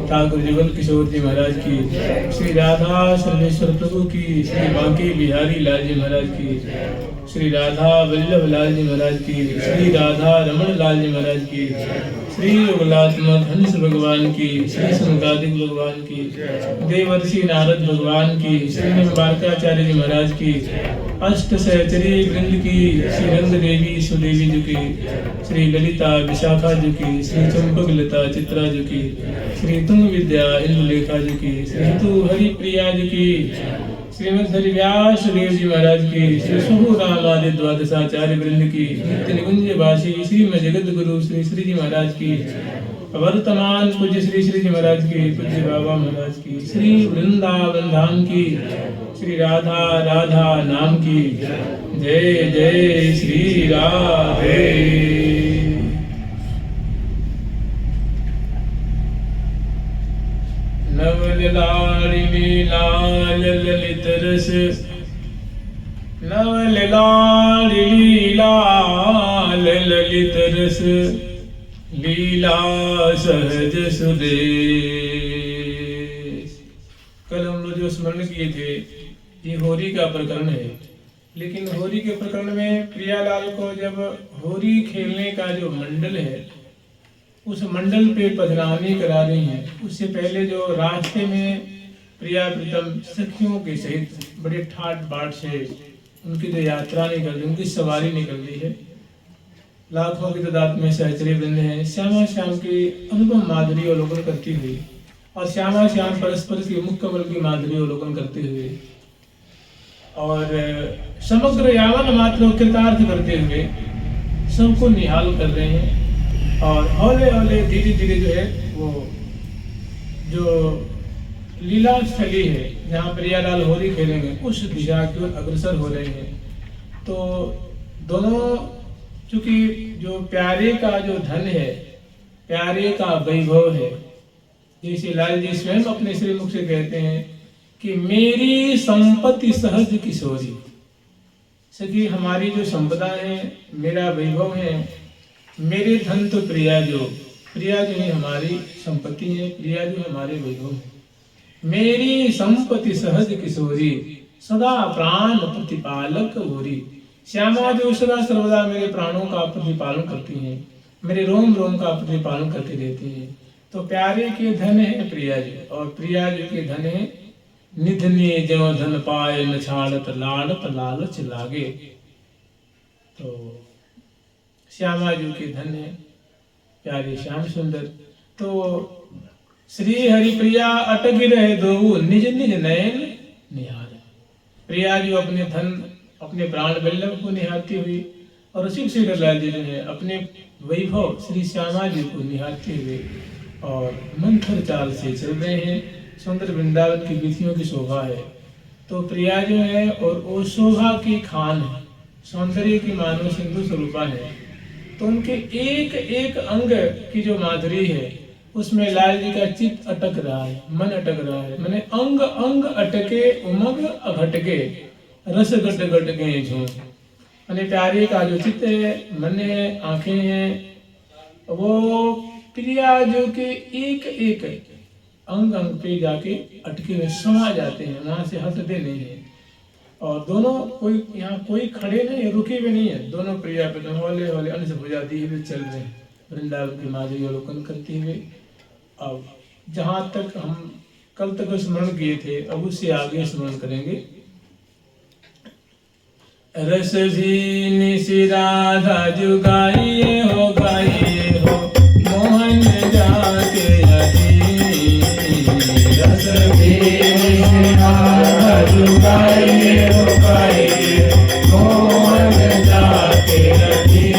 ठाकुर जीवन किशोर जी महाराज की, श्री राधा सर्वेश्वर प्रभु की, श्री बांके बिहारी लाल जी महाराज की, श्री राधा वल्लभ लाल जी महाराज की, श्री राधा रमण लाल जी महाराज की, श्री योगलात्मक हंस भगवान की, श्री संगादिक भगवान की, देवर्षि नारद भगवान की, श्री निम्बारकाचार्य जी महाराज की, अष्ट सहचरी वृंद की, श्री रंग देवी सुदेवी जी की, श्री ललिता विशाखा जी की, श्री चंपक लता चित्रा जी की, श्री तुंग विद्या इंद्रलेखा जी की, श्री तु हरि प्रिया जी की, श्रीमद हरि व्यास देव जी महाराज की, श्री शुभ राम आदि द्वादशाचार्य वृंद की, नित्य निकुंज वासी श्रीमद जगत गुरु श्री श्री जी महाराज की, वर्तमान पूज्य श्री श्री जी महाराज की, पूज्य बाबा महाराज की, श्री वृंदावन धाम की, श्री राधा राधा नाम की, जय जय श्री राधे। नवल लाड़ी में लाल ललित रस, नवल लाड़ी लाल ललित रस, लीला सहज सुदेश। कल हम लोग जो स्मरण किए थे, ये होरी का प्रकरण है, लेकिन होरी के प्रकरण में प्रियालाल को जब होरी खेलने का जो मंडल है, उस मंडल पे पधरानी करा रही हैं, उससे पहले जो रास्ते में प्रिया प्रीतम सखियों के सहित बड़े ठाट बाट से उनकी जो यात्रा निकल रही, उनकी सवारी निकल रही है, लाखों की तादाद में सहचरी वृंद हैं, श्यामा श्याम की अनुपम माधुरी अवलोकन करती हुई और श्यामा श्याम परस्पर की मुख कमल की माधुरी अवलोकन करते हुए और समग्र यावन मात्र कृतार्थ करते हुए सबको निहाल कर रहे हैं। और हौले हौले धीरे धीरे जो है वो जो लीला स्थली है जहाँ प्रियालाल होली खेलेंगे, उस दिशा की ओर अग्रसर हो रहे हैं। तो दोनों, चूंकि जो प्यारे का जो धन है, प्यारे का वैभव है, जैसे लाल जी स्वयं अपने श्रीमुख से कहते हैं कि मेरी संपत्ति सहज किशोरी, सखी हमारी जो संपदा है, मेरा वैभव है, मेरे धन तो प्रिया जो ही हमारी संपत्ति है, प्रिया जो हमारे वैभव है। मेरी संपत्ति सहज किशोरी, सदा प्राण प्रतिपालक होरी। श्यामा जो सदा सर्वदा मेरे प्राणों का प्रतिपालन करती हैं, मेरे रोम रोम का प्रतिपालन करती रहती हैं। तो प्यारे के धन है प्रिया जी, और प्रिया जी के धन है निधने जो धन पाए न छाड़त लाड़त लालच लागे। तो श्यामा जी के धन है प्यारे श्याम सुंदर। तो श्री हरि प्रिया अटक रहे दो निज निज नयन निहार। प्रिया जी अपने धन, अपने प्राण वल्लभ को निहारती हुई और रसिक श्री लाल जी जो है अपने वैभव श्री श्यामा जी को निहारते हुए और मंथर चाल से चल रहे हैं। सुंदर वृंदावन की विधियों की शोभा है। तो प्रिया जो है और वो शोभा की खान है, सौंदर्य की मानव सिंधु स्वरूपा है। तो उनके एक एक अंग की जो माधुरी है उसमें लाल जी का चित्त अटक रहा है, मन अटक रहा है। मैंने अंग अंग अटके उमंग अघटके रस घट घट गए झूम। मैंने प्यारे का जो चित्त है, मन है, आंखें हैं, वो प्रिया जो के एक एक अंग अंग पे जाके अटके हुए समा जाते हैं, वहां से हटते नहीं है। और दोनों कोई यहाँ कोई खड़े नहीं, रुके भी नहीं है, दोनों प्रिया पे हौले हौले अंश हो जाती है, चल रहे हैं वृंदावन के माधुरी अवलोकन करते हुए। अब जहाँ तक हम कल तक स्मरण किए थे, अब उससे आगे स्मरण करेंगे। रस झीन सी राधा जुगाइए हो गाइए हो मोहन जाके हरी। रस झीन सी राधा जुगाइए हो गाइए मोहन जाके हरी।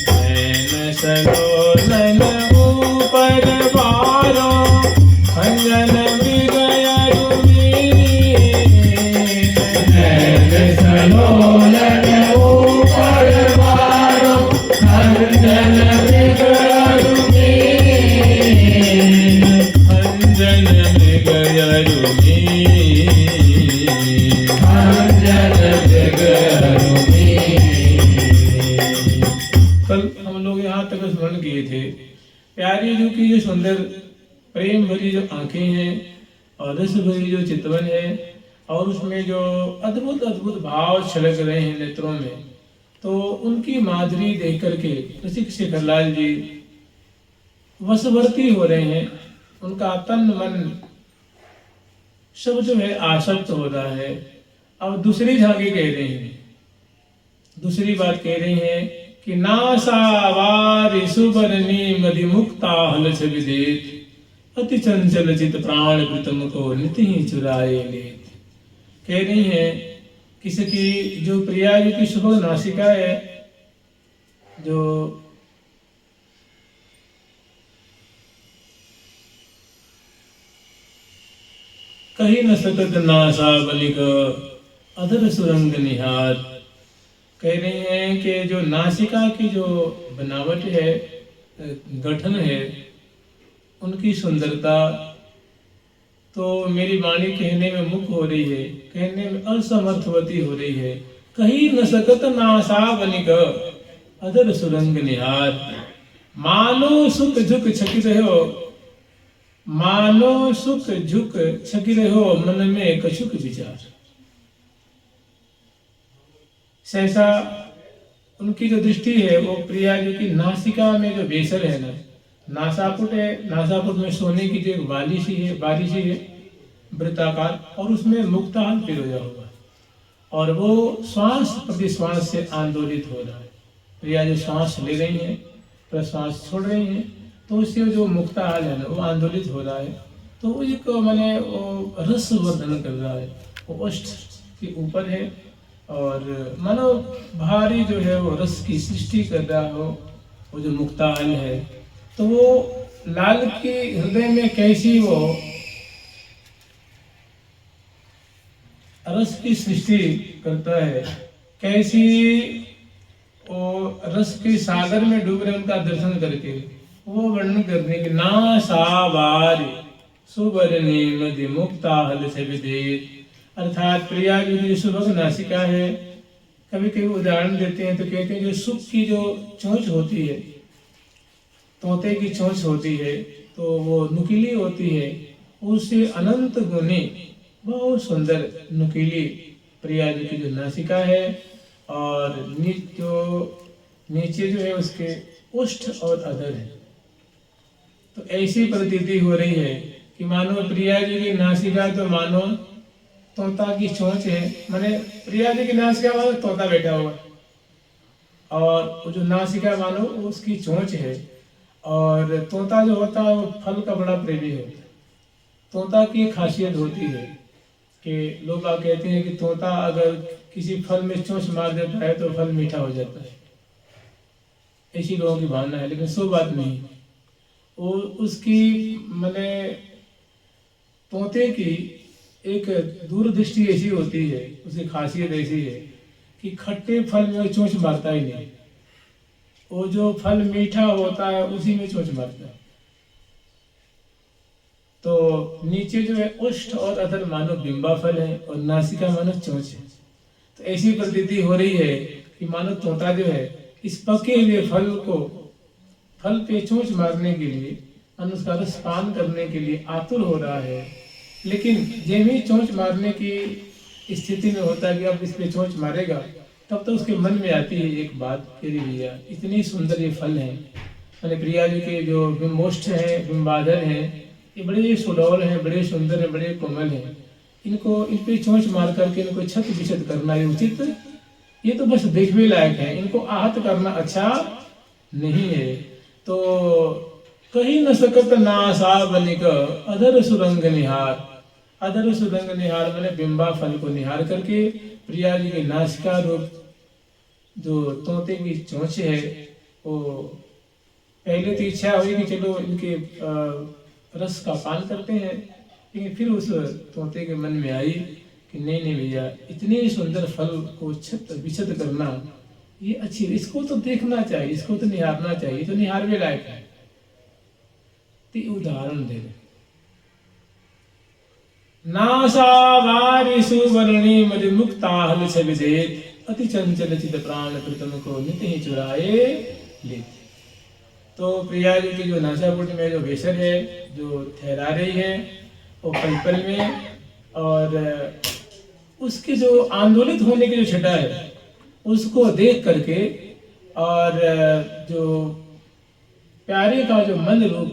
नैन सलोलन ऊपर बारो खंजन प्यारी जो की जो सुंदर प्रेम भरी जो आंखें हैं और रस भरी जो चितवन है और उसमें जो अद्भुत अद्भुत भाव छलक रहे हैं नेत्रों में, तो उनकी माधुरी देख करके रसिक शेखरलाल जी वशवर्ती हो रहे हैं। उनका तन मन सब जो है आसक्त हो रहा है। अब दूसरी झांकी कह रहे हैं, दूसरी बात कह रही हैं कि नासावारि सुबरनी मदि मुक्ता हलस विदेत अति चंचल चित प्राण प्रीतम को निति ही चुराए लेत। कह रही हैं किसकी, जो प्रिया जी की सुबह नासिका है, जो कहीं न सकत नासा बलिक अधर सुरंग निहार। कह रही हैं कि जो नासिका की जो बनावट है, गठन है, उनकी सुंदरता तो मेरी वाणी कहने में मुख हो रही है, कहने में असमर्थवती हो रही है। कहीं न सकत नासा बनिक अधर सुरंग निहार। मानो सुख झुक छकी रहे हो, मानो सुख झुक छकी रहे हो मन में कछुक विचार। सहसा उनकी जो दृष्टि है वो प्रिया जी की नासिका में जो बेसर है ना, नासापुट है, नासापुट में सोने की जो एक बालिशी है, बारिशी है वृत्ताकार, और उसमें मुक्ताहाल पिरोया हुआ, और वो श्वास प्रति श्वास से आंदोलित हो रहा है। प्रिया जो श्वास ले रही है, प्रश्वास छोड़ रही है, तो उससे जो मुक्ताहाल है ना वो आंदोलित हो रहा है। तो वो एक मैंने वो रस वर्धन कर रहा है, वो ओष्ठ के ऊपर है और मानो भारी जो है वो रस की सृष्टि कर रहा हो, वो जो मुक्ताहाल है। तो वो लाल के हृदय में कैसी वो रस की सृष्टि करता है, कैसी वो रस के सागर में डूब रहे उनका दर्शन करके वो वर्णन करने के ना सावार सुबरनी मधि मुक्ताहल से विदेत। अर्थात प्रिया जी की सुबह नासिका है, कभी कभी उदाहरण देते हैं तो कहते हैं जो सुख की जो चोंच होती है, तोते की चोंच होती है, तो वो नुकीली होती है, उससे अनंत गुनी बहुत सुंदर नुकीली प्रिया जी की जो नासिका है, और नीचे जो है उसके ओष्ठ और अधर है। तो ऐसी प्रतीति हो रही है कि मानो प्रिया जी की नासिका तो मानो तोता की चोंच है, माने प्रिया जी की नासिका मानो तोता बैठा हुआ, और वो जो नासिका मानो उसकी चोंच है। और तोता जो होता है वो फल का बड़ा प्रेमी होता है। तोता की खासियत होती है कि लोग कहते हैं कि तोता अगर किसी फल में चोंच मार देता है तो फल मीठा हो जाता है, ऐसी लोगों की भावना है, लेकिन सो बात नहीं। वो उसकी मैंने तोते की एक दूरदृष्टि ऐसी होती है, उसकी खासियत ऐसी है कि खट्टे फल में चोंच मारता ही नहीं, वो जो फल मीठा होता है उसी में चोंच मारता है। तो नीचे जो है उष्ठ और अधर मानो बिंबा फल है और नासिका मानो चोंच है। तो ऐसी प्रतीति हो रही है कि मानो तोता जो है इस पके हुए फल पे चोंच मारने के लिए, उसका रस पान करने के लिए आतुर हो रहा है। लेकिन जब ही चोंच मारने की स्थिति में होता है कि अब इस पे चोंच मारेगा, तब तो उसके मन में आती है एक बात कि भैया इतनी सुंदर ये फल है, मैंने प्रिया जी के जो बिंबोष्ठ हैं, बिंबाधर हैं, ये बड़े सुडौल हैं, बड़े सुंदर हैं, बड़े कोमल हैं, इनको इन पे चोंच मार करके इनको छत विछत करना ये उचित, ये तो बस देखने लायक है, इनको आहत करना अच्छा नहीं है। तो कहीं न सकत नासा बनिक अधर सुरंग निहार, अधर सुरंग निहार मैंने बिंबा फल को निहार करके प्रिया जी के नासिका रूप जो तोते की चोंच है, वो पहले तो इच्छा हुई कि चलो इनके रस का पान करते हैं, लेकिन फिर उस तोते के मन में आई कि नहीं नहीं भैया इतने सुंदर फल को छत विछत करना ये अच्छी, इसको तो देखना चाहिए, इसको तो निहारना चाहिए, तो निहारने लायक है। तो उदाहरण दे रहे नासावारिषु वर्णी मद मुक्ताहल छविदेत अति चंचल चित प्राण प्रीतम को नित ही चुराए लेते। तो प्रिया जी की जो नासापुट में जो बेसर है जो ठहरा रही है वो पल पल में, और उसके जो आंदोलित होने की जो छटा है उसको देख करके, और जो प्यारे का जो मन रूप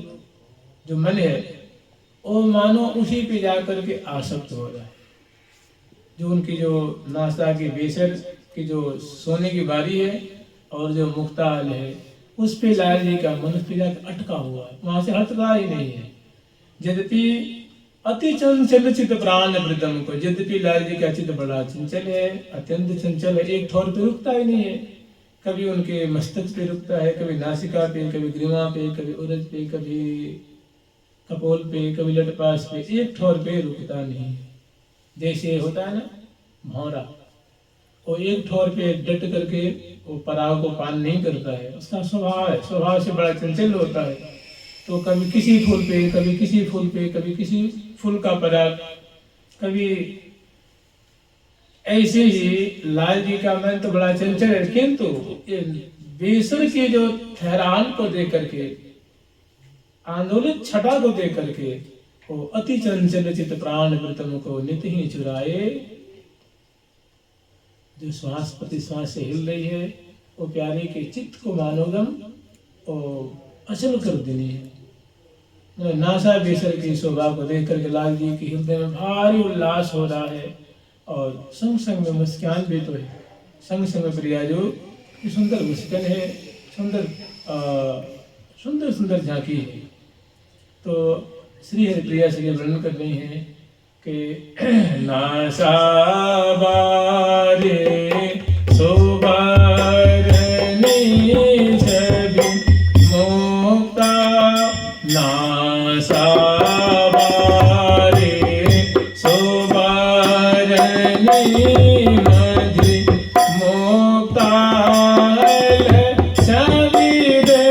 जो मन है वो मानो उसी पे जाकर के आसक्त हो रहा है। जो उनकी जो नासा की बेसर की जो सोने की बारी है और जो मुक्ताल है उस पे लाल जी का मन उस पे जाकर अटका हुआ है, वहां से हटता ही नहीं है। यद्यपि अति चंचल चित प्राण प्रीतम को, यद्यपि लाल जी का चित्त बड़ा चंचल है, अत्यंत चंचल है, एक ठौर पे रुकता ही नहीं है। कभी उनके मस्तक पे रुकता है, कभी नासिका पे, कभी ग्रीवा पे, कभी उरज पे, कभी कपोल पे, कभी लटपास पे, एक ठौर पे रुकता नहीं। जैसे होता है ना भौरा, वो एक ठौर पे डट करके वो पराग को पान नहीं करता है, उसका स्वभाव है, स्वभाव से बड़ा चंचल होता है। तो कभी किसी फूल पे, कभी किसी फूल पे, कभी किसी फूल का पराग, कभी ऐसे ही लाल जी का मन तो बड़ा चंचल है, किंतु बेसर के जो ठहरान को देख करके, आंदोलित छटा को देख करके वो अति चंचल चित प्राण प्रीतम को नित ही चुराए। जो श्वास प्रति श्वास से हिल रही है वो प्यारे के चित्त को मानोगम और अचल कर देनी है। नासा बेसर की शोभा को देख करके लाल जी के हृदय में भारी उल्लास हो रहा है, और संग संग में मुस्कान भी तो है, संग संग प्रिया जो सुंदर मुस्कान है, सुंदर सुंदर झांकी है। तो श्री हरिप्रिया से वर्णन कर रही हैं कि नासा बारे सोबारनी छवि मोक्ता, नासा बारे सोबारनी मधि मोक्ता छवि दे,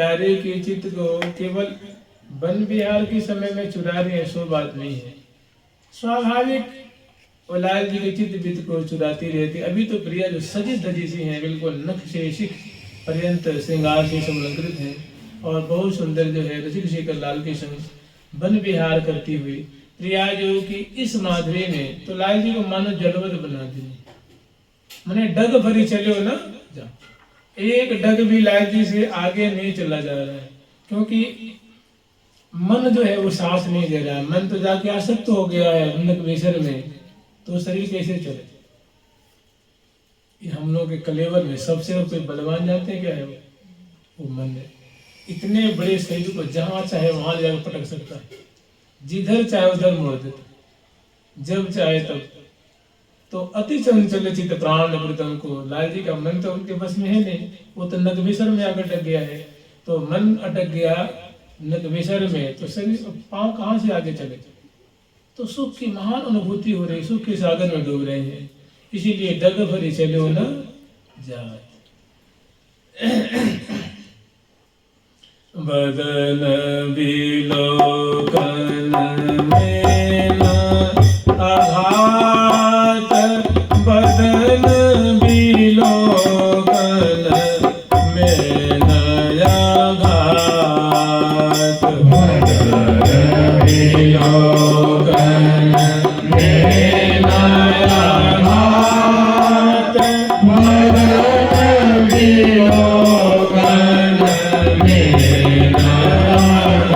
प्यारे के चित्त को केवल वन विहार के समय में चुरा रहे हैं, सो बात नहीं है। स्वाभाविक वो लाल जी के चित्त वित्त को चुराती रहती। अभी तो प्रिया जो सजी धजी सी हैं, बिल्कुल नख से शिख पर्यंत श्रृंगार से संलग्नित हैं और बहुत सुंदर जो है रसिक शेखर लाल के संग वन विहार करती हुई प्रिया जो कि इस माधुरी ने तो लाल जी को मानो जलवत बना दी। मैंने डग भरी चले हो ना जा, एक डग भी लाल जी से आगे नहीं चला जा रहा है, क्योंकि मन जो है वो साथ नहीं दे रहा है। मन तो जाके आसक्त हो गया है नक बेसर में, तो शरीर कैसे चले। ये हम लोग के कलेवर में सबसे कोई बलवान जानते हैं क्या है? वो मन है। इतने बड़े शरीर को जहां चाहे वहां जाकर पटक सकता है, जिधर चाहे उधर मोड़ देता, जब चाहे तब। तो अति चंचल चित प्राण प्रीतम को, लाल जी का मन तो उनके बस में है नहीं, वो तो नगवेसर में आकर अटक गया है। तो मन अटक गया नगवेसर में, तो शरीर पांव कहाँ से आगे चले। तो सुख की महान अनुभूति हो रही, सुख के सागर में डूब रहे हैं, इसीलिए डग भरी चलो न जात। बदन बिलोकन में न आघात, बदन बिलोकन में न आघात, बदन बिलोकन में न आघात, बदन बिलोकन में न आघात।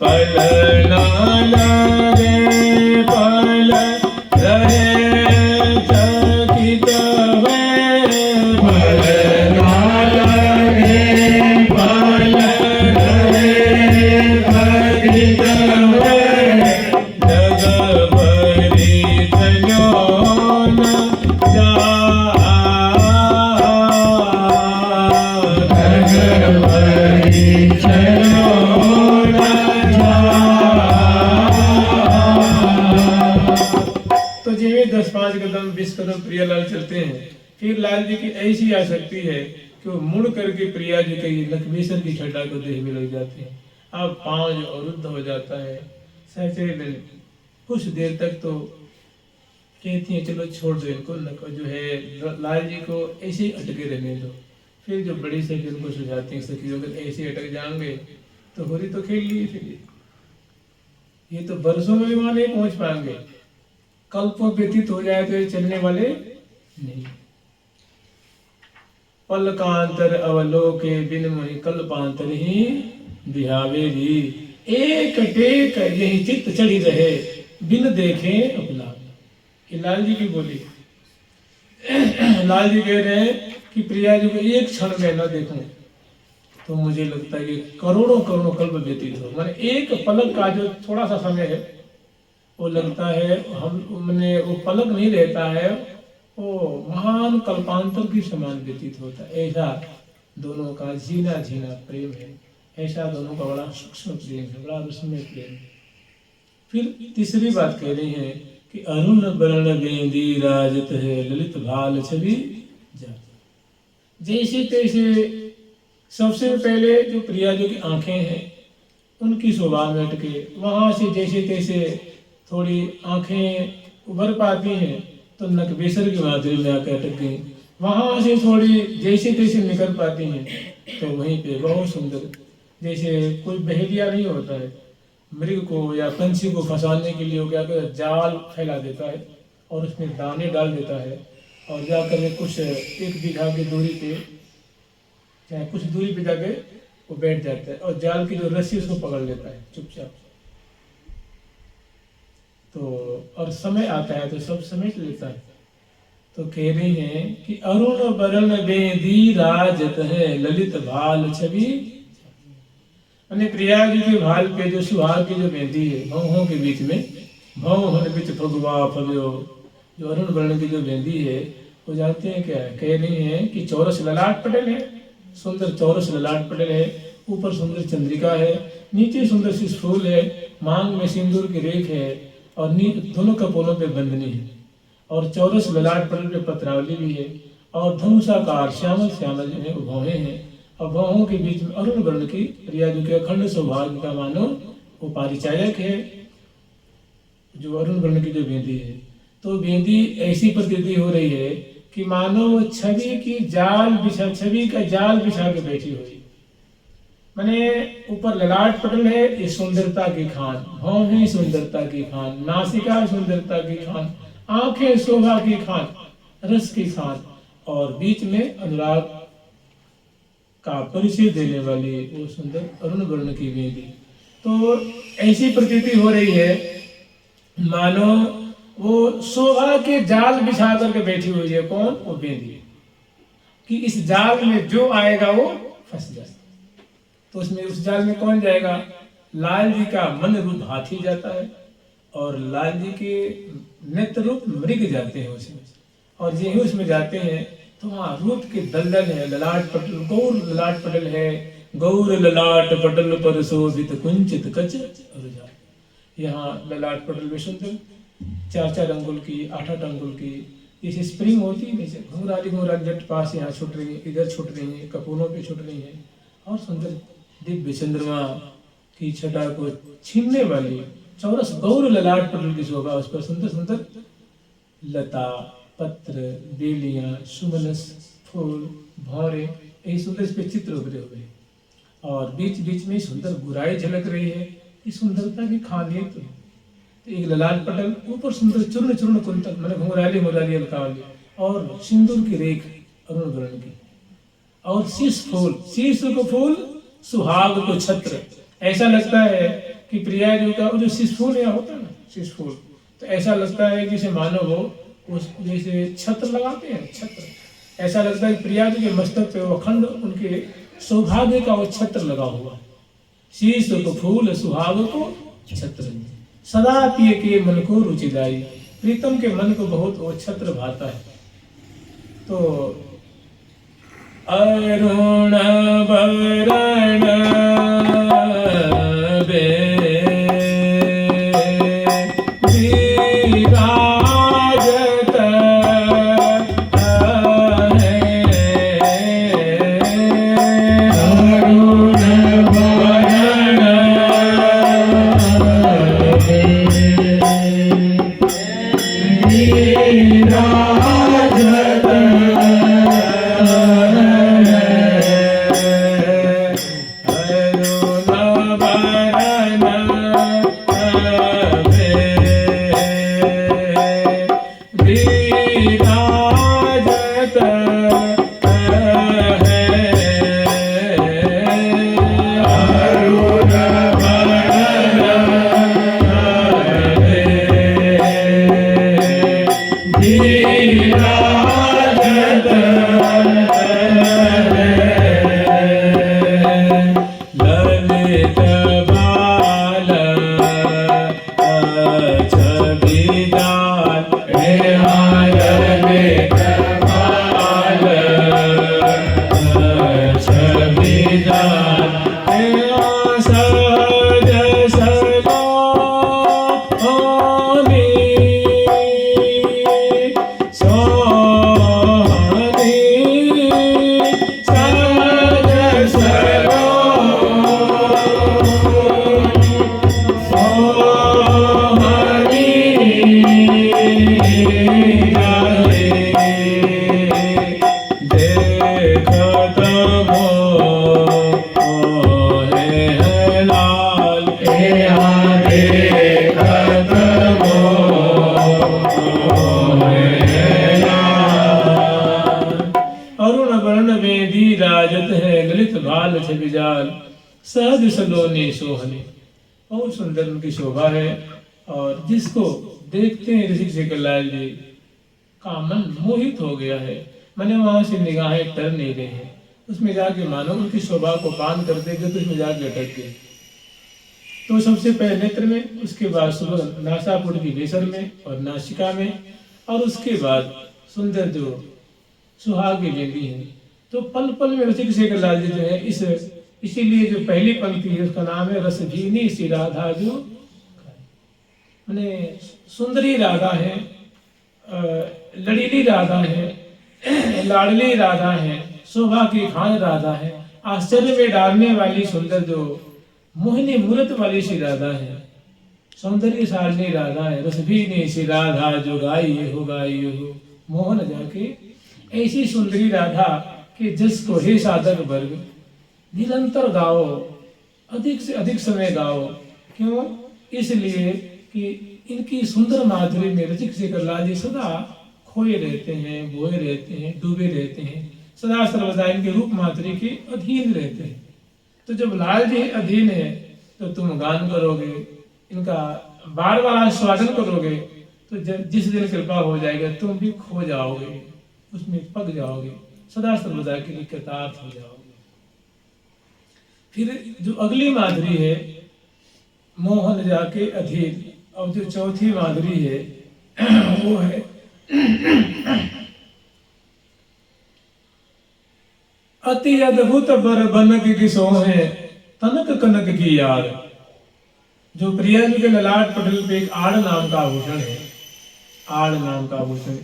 पल न लगे पल रहे चकित हुए, पल न लगे पल रहे चकित हुए, डग भरी चलो न जात, डग भरी चलो न जात। तो जिवे 10-5 कदम 20 कदम प्रियालाल चलते हैं, फिर लाल जी की ऐसी आसक्ति है कि वो मुड़ करके प्रिया जी के लक्ष्मीसर की छटा को देह में लग जाते हैं। अब पांव जो अवरुद्ध हो जाता है। सहचरी दिन कुछ देर तक तो कहती हैं चलो छोड़ दो इनको, जो है लाल जी को ऐसे ही अटके रहने दो। फिर जो बड़ी सखी उनको सुझाती हैं, सखी अगर ऐसे अटक जाएंगे तो होली तो खेल लिए, फिर ये तो बरसों में भी वहां नहीं पहुंच पाएंगे, कल्पों व्यतीत हो जाए तो ये चलने वाले नहीं। पलकांतर अवलोके बिन मोहि कल्पांतर ही बिहावे री, एक टेक यही चित्त चढ़ी रहे बिन देखे अपना। ये लाल जी की बोली। लाल जी कह रहे हैं कि प्रिया जी को एक क्षण में न देखूं तो मुझे लगता है कि करोड़ों करोड़ों कल्प व्यतीत हो। माने एक पलक का जो थोड़ा सा समय है वो लगता है, हमने वो पलक नहीं रहता है, वो महान कल्पांतर की समान व्यतीत होता है। ऐसा दोनों का झीना झीना प्रेम है, ऐसा दोनों का बड़ा सूक्ष्म प्रेम है, बड़ा रसमय प्रेम है। फिर तीसरी बात कह रही है कि अरुण वर्ण बेंदी राजत है ललित भाल छवि जात। जैसे तैसे सबसे पहले जो प्रिया जी की आंखें हैं उनकी शोभा में अटके, वहां से जैसे तैसे थोड़ी आंखें उभर पाती हैं तो नकबेसर की माधुरी में आकर अटक गई। वहां से थोड़ी जैसे तैसे निकल पाती हैं तो वहीं पे बहुत सुंदर, जैसे कोई बहेलिया नहीं होता है, मृग को या पंछी को फंसाने के लिए वो क्या करता है, जाल फैला देता है और उसमें दाने डाल देता है और जाकर कुछ 1 बीघा की दूरी पे चाहे कुछ दूरी पे जाके वो बैठ जाता है और जाल की जो रस्सी उसको पकड़ लेता है चुपचाप। तो और समय आता है तो सब समेट लेता है। तो कह रही हैं कि अरुण वरण बेदी राजत है ललित भाल छवि। मैंने प्रिया जी के भाल पे जो सुहाग की जो मेहंदी है भौहों के बीच में, भौहन बीच फगवा फगो, जो अरुण वर्ण की जो मेहंदी है वो जानते हैं क्या है? कह रही हैं कि चौरस ललाट पटल है, सुंदर चौरस ललाट पटल है, ऊपर सुंदर चंद्रिका है, नीचे सुंदर सी फूल है, मांग में सिंदूर की रेख है और दोनों कपोलों पे बंदनी है और चौरस ललाट पटल पे पत्रावली भी है और धनुषाकार श्यामल श्यामल जो है भौहें हैं और बाहों के बीच में अरुण वर्ण की प्रिया जो कि अखंड सौभाग्य का मानो वो पारिचायक है, जो अरुण वर्ण की जो बिंदी है। तो बिंदी ऐसी प्रतीति हो रही है कि मानो वो छवि का जाल बिछा के बैठी हुई। मैंने ऊपर ललाट पटल है, ये सुंदरता की खान, भौहें सुंदरता की खान, नासिका सुंदरता की खान, आंखें शोभा की खान, रस की खान, और बीच में अनुराग का परिचय देने वाली वो सुंदर अरुण वर्ण की बिंदी। तो ऐसी प्रतीति हो रही है मानो वो शोभा के जाल बिछा करके बैठी हुई है। कौन? वो बिंदी, कि इस जाल में जो आएगा वो फंस जाए। तो उसमें उस जाल में कौन जाएगा? लाल जी का मन रूप हाथी जाता है और लाल जी के नेत्र रूप मृग जाते हैं उसमें, और यही उसमें जाते हैं तो वहाँ रूप के दलदल है। ललाट पटल, गौर ललाट पटल है, गौर ललाट पटल पर शोभित कुंचित कच अरुजा। यहाँ ललाट पटल में सुंदर 4-4 अंगुल की, 8-8 अंगुल की जैसे स्प्रिंग होती है, नीचे घुंघराली जट पास यहाँ छुट रही है, इधर छुट रही है, कपूरों पे छुट रही है, और सुंदर दिव्य चंद्रमा की छटा को छीनने वाली चौरस गौर ललाट पटल की शोभा। उस पर सुंदर सुंदर लता, पत्र, बेलियां, सुमनस, फूल, भौरे, यही सुंदर इस पे चित्र उभरे हुए, और बीच बीच में सुंदर बुराई झलक रही है। इस सुंदरता की खानियत तो एक ललाट पटल, ऊपर सुंदर चूर्ण चूर्ण कुंतल, मैंने घुंघराली मुराली अलकावली, और सिंदूर की रेख अरुण वर्ण की, और शीश फूल, शीश को फूल, सुहाग को छत्र। ऐसा लगता है कि प्रिया जी का जो शीश फूल यहाँ होता है ना, शीश फूल, तो ऐसा लगता है कि मानो वो उस जैसे छत्र लगाते हैं, छत्र, ऐसा लगता है प्रिया जी के मस्तक पे अखंड उनके सौभाग्य का वो छत्र लगा हुआ। शीश को फूल, सुहाग को छत्र, सदा पिए के मन को रुचिदाई, प्रीतम के मन को बहुत वो छत्र भाता है। तो अरुण वरण सहज सलोनी सोहनी, बहुत सुंदर उनकी शोभा है। और जिसको देखते हैं ऋषि शेखरलाल जी का मन मोहित हो गया है, मैंने वहां से निगाहें टर नहीं रही है, उसमें जाके मानो उनकी शोभा को पान कर देंगे तो उसमें जाके अटक गए। तो सबसे पहले नेत्र में, उसके बाद सुबह नासापुर की बेसर में और नासिका में, और उसके बाद सुंदर जो सुहाग की बेली है। तो पल पल में ऋषि शेखरलाल जी जो है इसीलिए जो पहली पंक्ति है उसका नाम है रस भीनी सी राधा, जो मैंने सुंदरी राधा है, लड़ीली राधा है, लाडली राधा है, शोभा की खान राधा है, आश्चर्य में डालने वाली सुंदर जो मोहिनी मूर्त वाली सी राधा है, सौंदर्य सारणी राधा है, रसभीनी सी राधा जो गाई हो मोहन जाके, ऐसी सुंदरी राधा कि जिसको हे साधक वर्ग निरंतर गाओ, अधिक से अधिक समय गाओ। क्यों? इसलिए कि इनकी सुंदर माधुरी में रसिक शेखर लाल जी सदा खोए रहते हैं, बोए रहते हैं, डूबे रहते हैं, सदा सर्वदा इनके रूप माधुरी के अधीन रहते हैं। तो जब लाल जी अधीन है तो तुम गान करोगे, इनका बार बार आस्वादन करोगे, तो जिस दिन कृपा हो जाएगा तुम भी खो जाओगे, उसमें पक जाओगे, सदा सर्वदा के लिए कृतार्थ हो जाओगे। फिर जो अगली माधुरी है मोहन जाके अधीर, अब जो चौथी माधुरी है वो है अति अद्भुत बर बनक की सोहे तनक कनक की याद। जो प्रिया जी के ललाट पटल पे एक आड़ नाम का आभूषण है, आड़ नाम का आभूषण,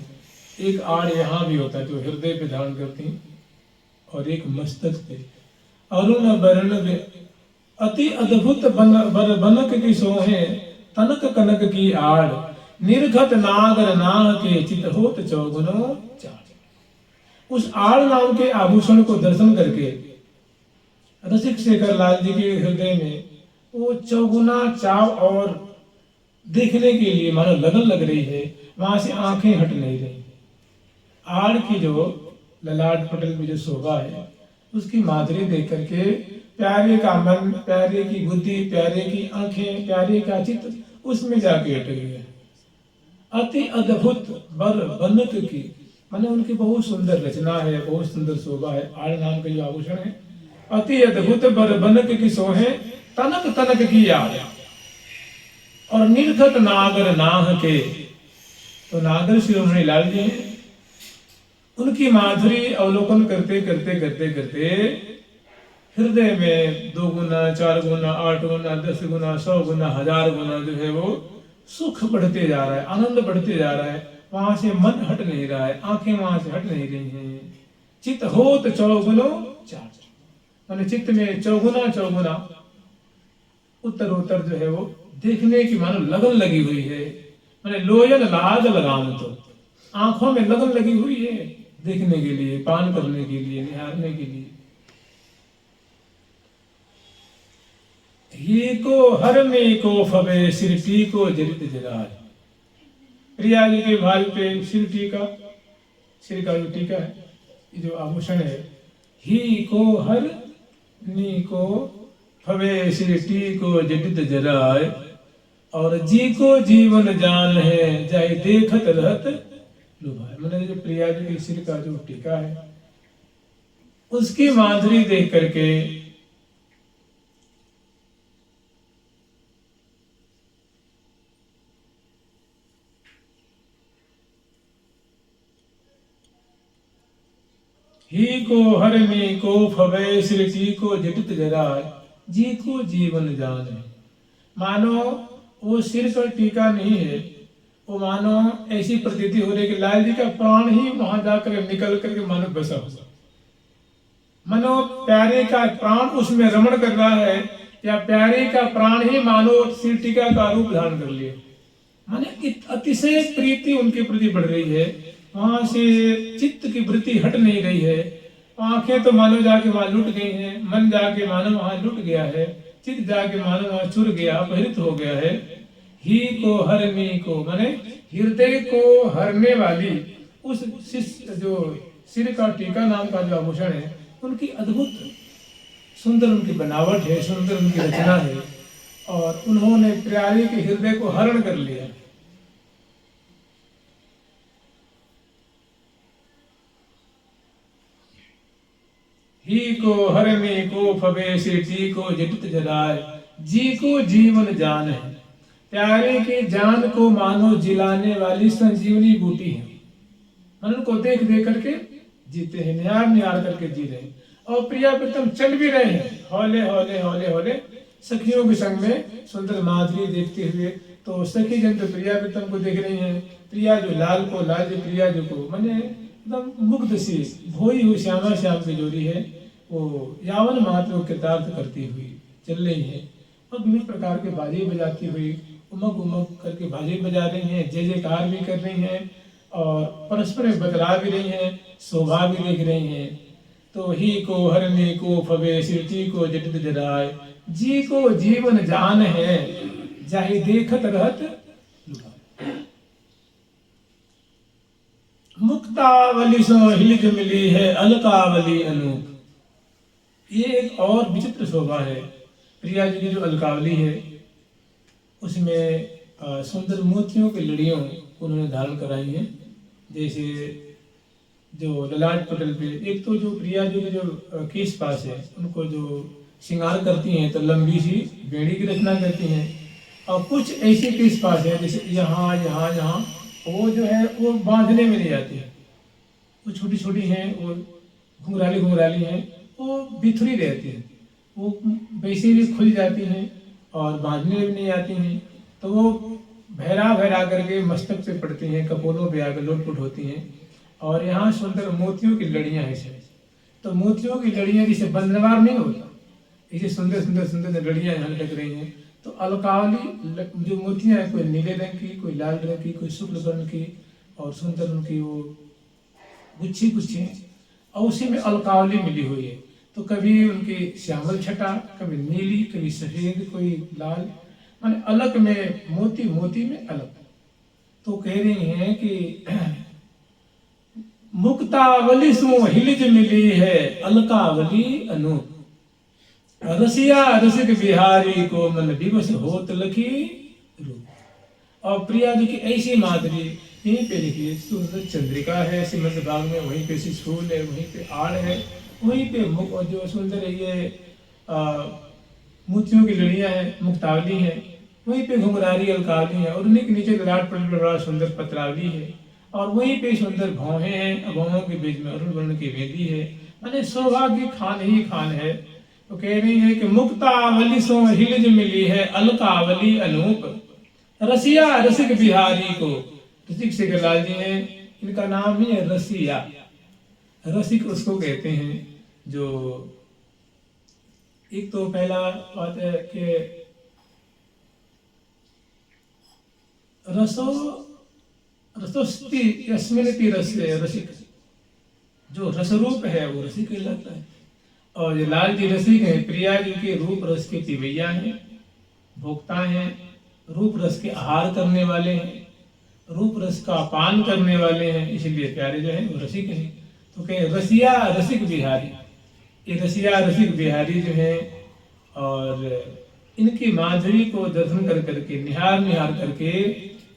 एक आड़ यहाँ भी होता है जो हृदय पे धारण करती हैं, और एक मस्तक पे। अरुण वर्ण अति अद्भुत बर बनक की सोहे तनक कनक की आड़, निर्घत नागर नाह के चित होत चौगुनो चार। उस आड़ नाम के आभूषण को दर्शन करके रसिक शेखर लाल जी के हृदय में वो चौगुना चाव और देखने के लिए मानो लगन लग रही है, वहां से आंखें हट नहीं रही। आड़ की जो ललाट पटल में जो शोभा है उसकी माधुरी देख करके प्यारे का मन, प्यारे की बुद्धि, प्यारे की आंखें, प्यारे का चित्त उसमें जाके अटक गया। अति अद्भुत बर बनक की माने उनकी बहुत सुंदर रचना है, बहुत सुंदर शोभा है। आड़ नाम का जो आभूषण है, अति अद्भुत बर बनक की सोहे तनक तनक की याद, और निर्घत नागर नाह के, तो नागर शिरोमणि लाल जी हैं, उनकी माधुरी अवलोकन करते करते करते करते हृदय में 2 गुना, 4 गुना, 8 गुना, 10 गुना, 100 गुना, 1000 गुना जो है वो सुख बढ़ते जा रहा है, आनंद बढ़ते जा रहा है। वहां से मन हट नहीं रहा है, आंखें वहां से हट नहीं रही हैं। चित होत चौगुनो चार, माने चित्त में चौगुना चौगुना उत्तरोत्तर जो है वो देखने की मानो लगन लगी हुई है। माने लोयन लाग लगाम, तो आंखों में लगन लगी हुई है देखने के लिए, पान करने के लिए, निहारने के लिए। ही को हरमी को फबे सिरटी को जरित जराय। प्रिया जी के भाल पे सिर टीका, सिर का जो टीका है, ये जो आभूषण है, ही को हर नी को फबे सिरटी को जटित जराय, और जी को जीवन जान है जाय देखत रहत लुभाए। मैंने जो प्रिया जी के सिर का जो टीका है उसकी माधुरी देख करके ही को हर में को फवे सृष्टि को जटित जराय, जी को जीवन जान है। मानो वो सिर पर टीका नहीं है, वो मानो ऐसी प्रतीति हो रही कि लाल जी का प्राण ही वहां जाकर निकल करके मानो बसा हुआ, मानो प्यारे का प्राण उसमें रमण कर रहा है, या प्यारे का प्राण ही मानो सिर टीका का रूप धारण कर लिया। माने अतिशय प्रीति उनके प्रति बढ़ रही है, वहां से चित्त की वृत्ति हट नहीं रही है। आंखें तो मानो जाके वहां लुट गई हैं, मन जाके मानो वहां लुट गया है, चित्त जाके मानो वहां चुर गया, अपहृत हो गया है। ही को हरमी को माने हृदय को हरने वाली उस जो सिर का टीका नाम का जो आभूषण है, उनकी अद्भुत सुंदर उनकी बनावट है, सुंदर उनकी रचना है, और उन्होंने प्यारे के हृदय को हरण कर लिया। ही को हरने को फबे सिरटी को जटित जराय, जी को जीवन जान है। प्यारे के जान को मानो जिलाने वाली संजीवनी बूटी है। मन को देख देख करके जीते हैं, निहार निहार करके जी रहे हैं, और प्रिया प्रीतम चल भी रहे हैं हौले हौले हौले हौले सखियों के संग में सुंदर माधुरी देखते हुए। तो सखी जन तो प्रिया प्रीतम को देख रही हैं, प्रिया जो लाल को, लाल जो प्रिया जो को, मैंने एकदम मुग्ध सी भोई हुई श्यामा श्याम की जोड़ी है, वो यावन मात्र वो कृतार्थ करती हुई चल रही हैं और विभिन्न प्रकार के बाजे बजाती हुई उमग उमग करके बाजे बजा रही हैं, जय जयकार भी कर रही हैं और परस्पर में बतला भी रही हैं, शोभा भी देख रही हैं। तो ही को हरने को फवे सिरती को जटित जराय, जी को जीवन जान है जाहि देखत रहत। मुक्तावली सो हिलिज मिली है अलकावली अनूप। ये एक और विचित्र शोभा है। प्रिया जी की जो अलकावली है उसमें सुंदर मोतियों की लड़ियों उन्होंने धारण कराई हैं। जैसे जो ललाट पटल पे एक तो जो प्रिया जी के जो केश पास है उनको जो श्रृंगार करती हैं तो लंबी सी बेड़ी की रचना करती हैं और कुछ ऐसे केश पास है जैसे यहाँ यहाँ यहाँ वो जो है वो बांधने में नहीं आती है, वो छोटी छोटी हैं, वो घुंघराली घुंघराली हैं, वो बिथुरी रहती है, वो वैसे भी खुल जाती हैं और बांधने में नहीं आती हैं। तो वो भैरा भैरा करके मस्तक पे पड़ती हैं, कपोलों पे आकर लोटपुट होती हैं और यहाँ सुंदर मोतियों की लड़ियाँ हैं। तो मोतियों की लड़ियाँ जिसे बंदरवार नहीं होता, इसे सुंदर सुंदर सुंदर लड़ियाँ यहाँ लटक रही हैं। तो अलकावली जो मोतियाँ हैं कोई नीले रंग की, कोई लाल रंग की, कोई शुक्ल वर्ण की और सुंदर उनकी वो गुच्छी गुच्छी और उसी में अलकावली मिली हुई है। तो कभी उनकी श्यामल छटा, कभी नीली, कभी सफेद, कोई लाल, माने अलग में मोती मोती में अलग। तो कह रही हैं कि मुक्तावली सो हिलिज मिली है अलकावली अनूप, रसिया रसिक बिहारी को मन दिवस होत लखी रूप। और प्रिया जी की ऐसी माधुरी यहीं पे देखिए सुंदर चंद्रिका है श्रीमद भाग में, वहीं पे शिशूल है, वहीं पे आड़ है, वहीं पे जो सुंदर ये मोतियों की लड़ियां हैं मुक्तावली है, वहीं पे घुंघरारी अलकावली है और उन्हीं के नीचे विराट पर बड़ा सुंदर पत्रावली है और वहीं पे सुंदर भौहें हैं, भौहों के बीच में अरुण वर्ण की वेदी है। माने सौभाग्य खान ही खान है। तो कह रही है कि मुक्तावली सो हिलिज मिली है अलकावली अनूप, रसिया रसिक बिहारी को। रसिक शेखर लाल जी हैं, इनका नाम ही है रसिया। रसिक उसको कहते हैं जो एक तो पहला बात है कि रसो रसोस्ति यस्मिनिति रस रसिक, जो रसरूप है वो रसिक कहलाता है। और ये लाल जी रसिक हैं, प्रिया जी के रूप रस के तिवैया हैं, भोक्ता हैं, रूप रस के आहार करने वाले हैं, रूप रस का पान करने वाले हैं, इसलिए प्यारे जो हैं वो रसिक हैं। तो कहे रसिया रसिक बिहारी, ये रसिया रसिक बिहारी जो है और इनकी माधुरी को दर्शन कर करके निहार निहार करके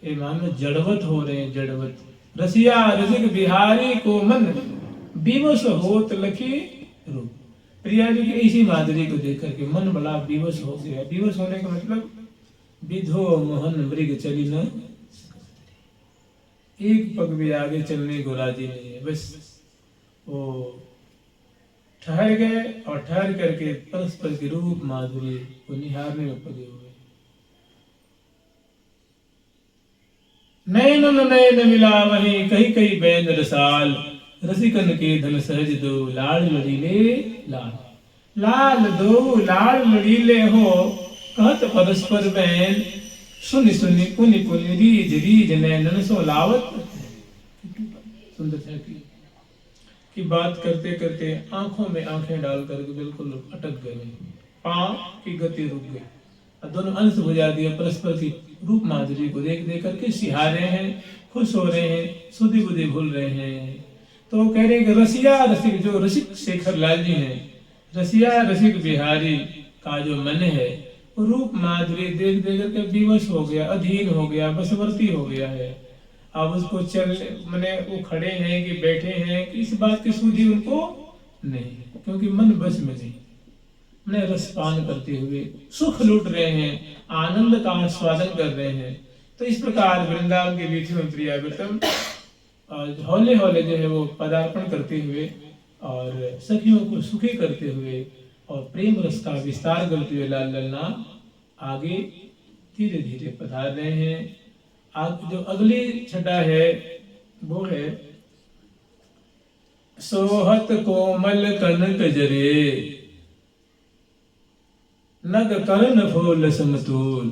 ये मानो जड़वत हो रहे हैं, जड़वत। रसिया रसिक बिहारी को मन विवश होत लखी रूप। प्रिया जी की ऐसी माधुरी को देख करके मन बड़ा विवश हो गया। विवश होने का मतलब विधो मोहन मृग चली न, एक पग भी आगे चलने को राजी नहीं है, बस वो ठहर गए और ठहर करके परस्पर की रूप माधुरी को निहारने में पड़े हुए। नैन नैन मिला वहीं कही कही बैन रसाल, रसिकन के धन सहज दो लाल लड़ीले लाल। लाल दो लाल लड़ीले हो कहत परस्पर बैन, सुनि सुनि पुनि पुनि रीज रीज नैनन सो लावत। सुंदर की बात करते करते आंखों में आंखें डाल करके बिल्कुल अटक गए, पांव की गति रुक गई, दोनों अंश बुझा दिया। परस्पर की रूप माधुरी को देख देख करके सिहा रहे हैं, खुश हो रहे हैं, सुधि बुद्धि भूल रहे हैं। तो कह रहे हैं कि रसिया रसिक, जो रसिक शेखर लाल जी हैं, रसिया रसिक बिहारी का जो मन है वो रूप माधुरी देख देख करके विवश हो गया, अधीन हो गया, बसवर्ती हो गया है। अब उसको चल मैंने वो खड़े हैं कि बैठे हैं कि इस बात की सूझी उनको नहीं, क्योंकि मन बस में नहीं। मैंने रसपान करते हुए सुख लूट रहे हैं, आनंद का आस्वादन कर रहे हैं। तो इस प्रकार वृंदावन के बीच में प्रिया व्रतम हौले हौले जो है वो पदार्पण करते हुए और सखियों को सुखी करते हुए और प्रेम रस का विस्तार करते हुए लाल ललना आगे धीरे धीरे पधार रहे हैं। जो अगली छटा है वो है सोहत कोमल कनक जरे, नग कर्ण फूल समतूल।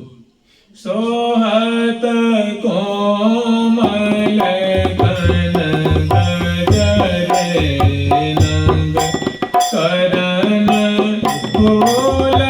सोहत कोमल कनक जरे, नग कर्ण फूल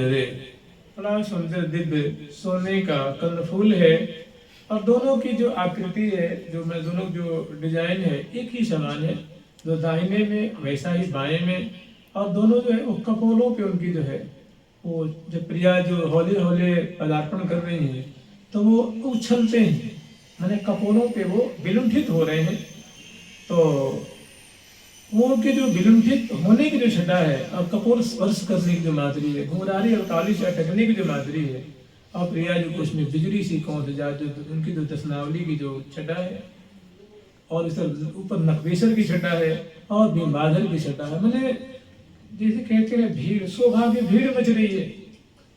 समतूल। बड़ा सुंदर दिव्य सोने का कर्णफूल है। और दोनों की जो आकृति है, जो मैं दोनों जो डिजाइन है एक ही समान है, जो दाहिने में वैसा ही बाएं में। और दोनों जो है वो कपोलों पे उनकी जो है वो जब प्रिया जो हौले हौले पदार्पण कर रही हैं तो वो उछलते हैं, माने कपोलों पे वो विलुंठित हो रहे हैं। तो वो उनके जो विलुंठित होने की जो छटा है और कपोल स्पर्श करने की जो माधुरी है, घुंघरारी और काली से अटकने की जो माधुरी है, और प्रिया जो कुछ में बिजली सी कौंध जा जो उनकी जो दसनावली की जो छटा है, और इस ऊपर नकवेश्वर की छटा है और बिंबाधर की छटा है। मैंने जैसे कहते हैं भीड़, शोभा की भीड़ मच रही है,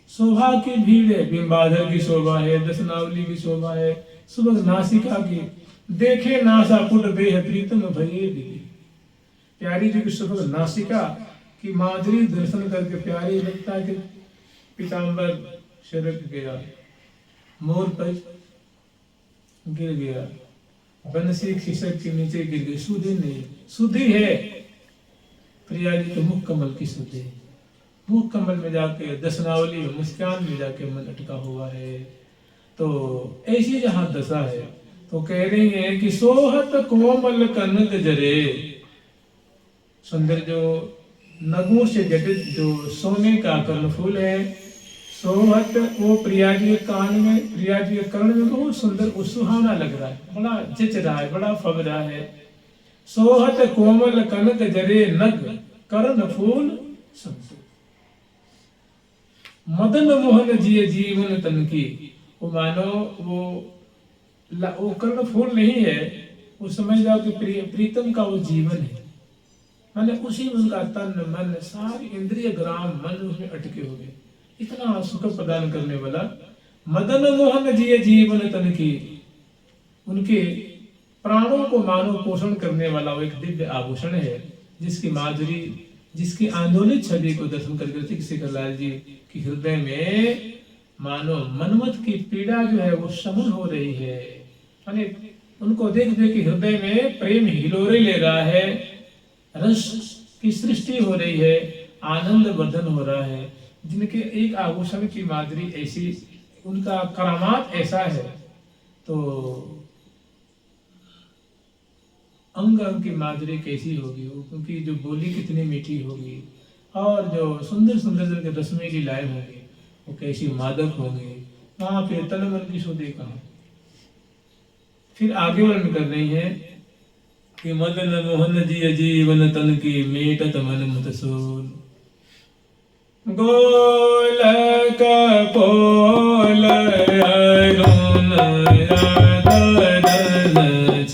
शोभा की भीड़ है। बिंबाधर की शोभा है, दसनावली की शोभा है, सुबह नासिका की देखे नासा पुट बेह प्रीतम भये दिखी। प्यारी जी की सुबह नासिका की माधुरी दर्शन करके प्यारी लगता है कि पीताम्बर शरक गया, मोर पर गिर गया, बंसी खिसक के नीचे गिर गई। सुधी नहीं, सुधी है प्रिया जी के मुख कमल की सुधी। मुख कमल में जाके दसनावली में मुस्कान में जाके मन अटका हुआ है। तो ऐसी जहां दशा है तो कह रही है कि सोहत कोमल कनक जरे, सुंदर जो नगों से जटित जो सोने का कर्णफूल है, सोहत वो प्रिया जी के कान में, प्रिया जी के कर्ण में बहुत सुंदर सुहावना लग रहा है, बड़ा जच रहा है, बड़ा फब रहा है। सोहत कोमल कनक जरे, नग कर्ण फूल समतूल। मदन मोहन जिये जीवन तन की, वो मानो वो कर्ण फूल नहीं है, वो समझ जाओ कि प्रीतम का वो जीवन है। मैंने उसी में उनका तन मन सारी इंद्रिय ग्राम मन उसमें अटके हुए, इतना सुख प्रदान करने वाला। मदन मोहन जिये जीवन तन की, उनके प्राणों को मानो पोषण करने वाला वो एक दिव्य आभूषण है, जिसकी माधुरी, जिसकी आंदोलित छवि को दर्शन करके शेखरलाल जी की हृदय में मानो मनमत की पीड़ा जो है वो समूल हो रही है। माने उनको देख देख के हृदय में प्रेम हिलोरे ले रहा है, रस की सृष्टि हो रही है, आनंद वर्धन हो रहा है। जिनके एक आभूषण की माधुरी ऐसी, उनका करामात ऐसा है, तो अंग अंग की माधुरी कैसी होगी, उनकी जो बोली कितनी मीठी होगी, और जो सुंदर सुंदर रस्में लीलाएं होंगी वो कैसी मादक होंगी। वहां फिर तन मन की सुधे कहा। फिर आगे वर्णन कर रही है कि मदन मोहन जी जीवन तन की मेटत मन मुतसोल, गोलक पोल अरुण ददन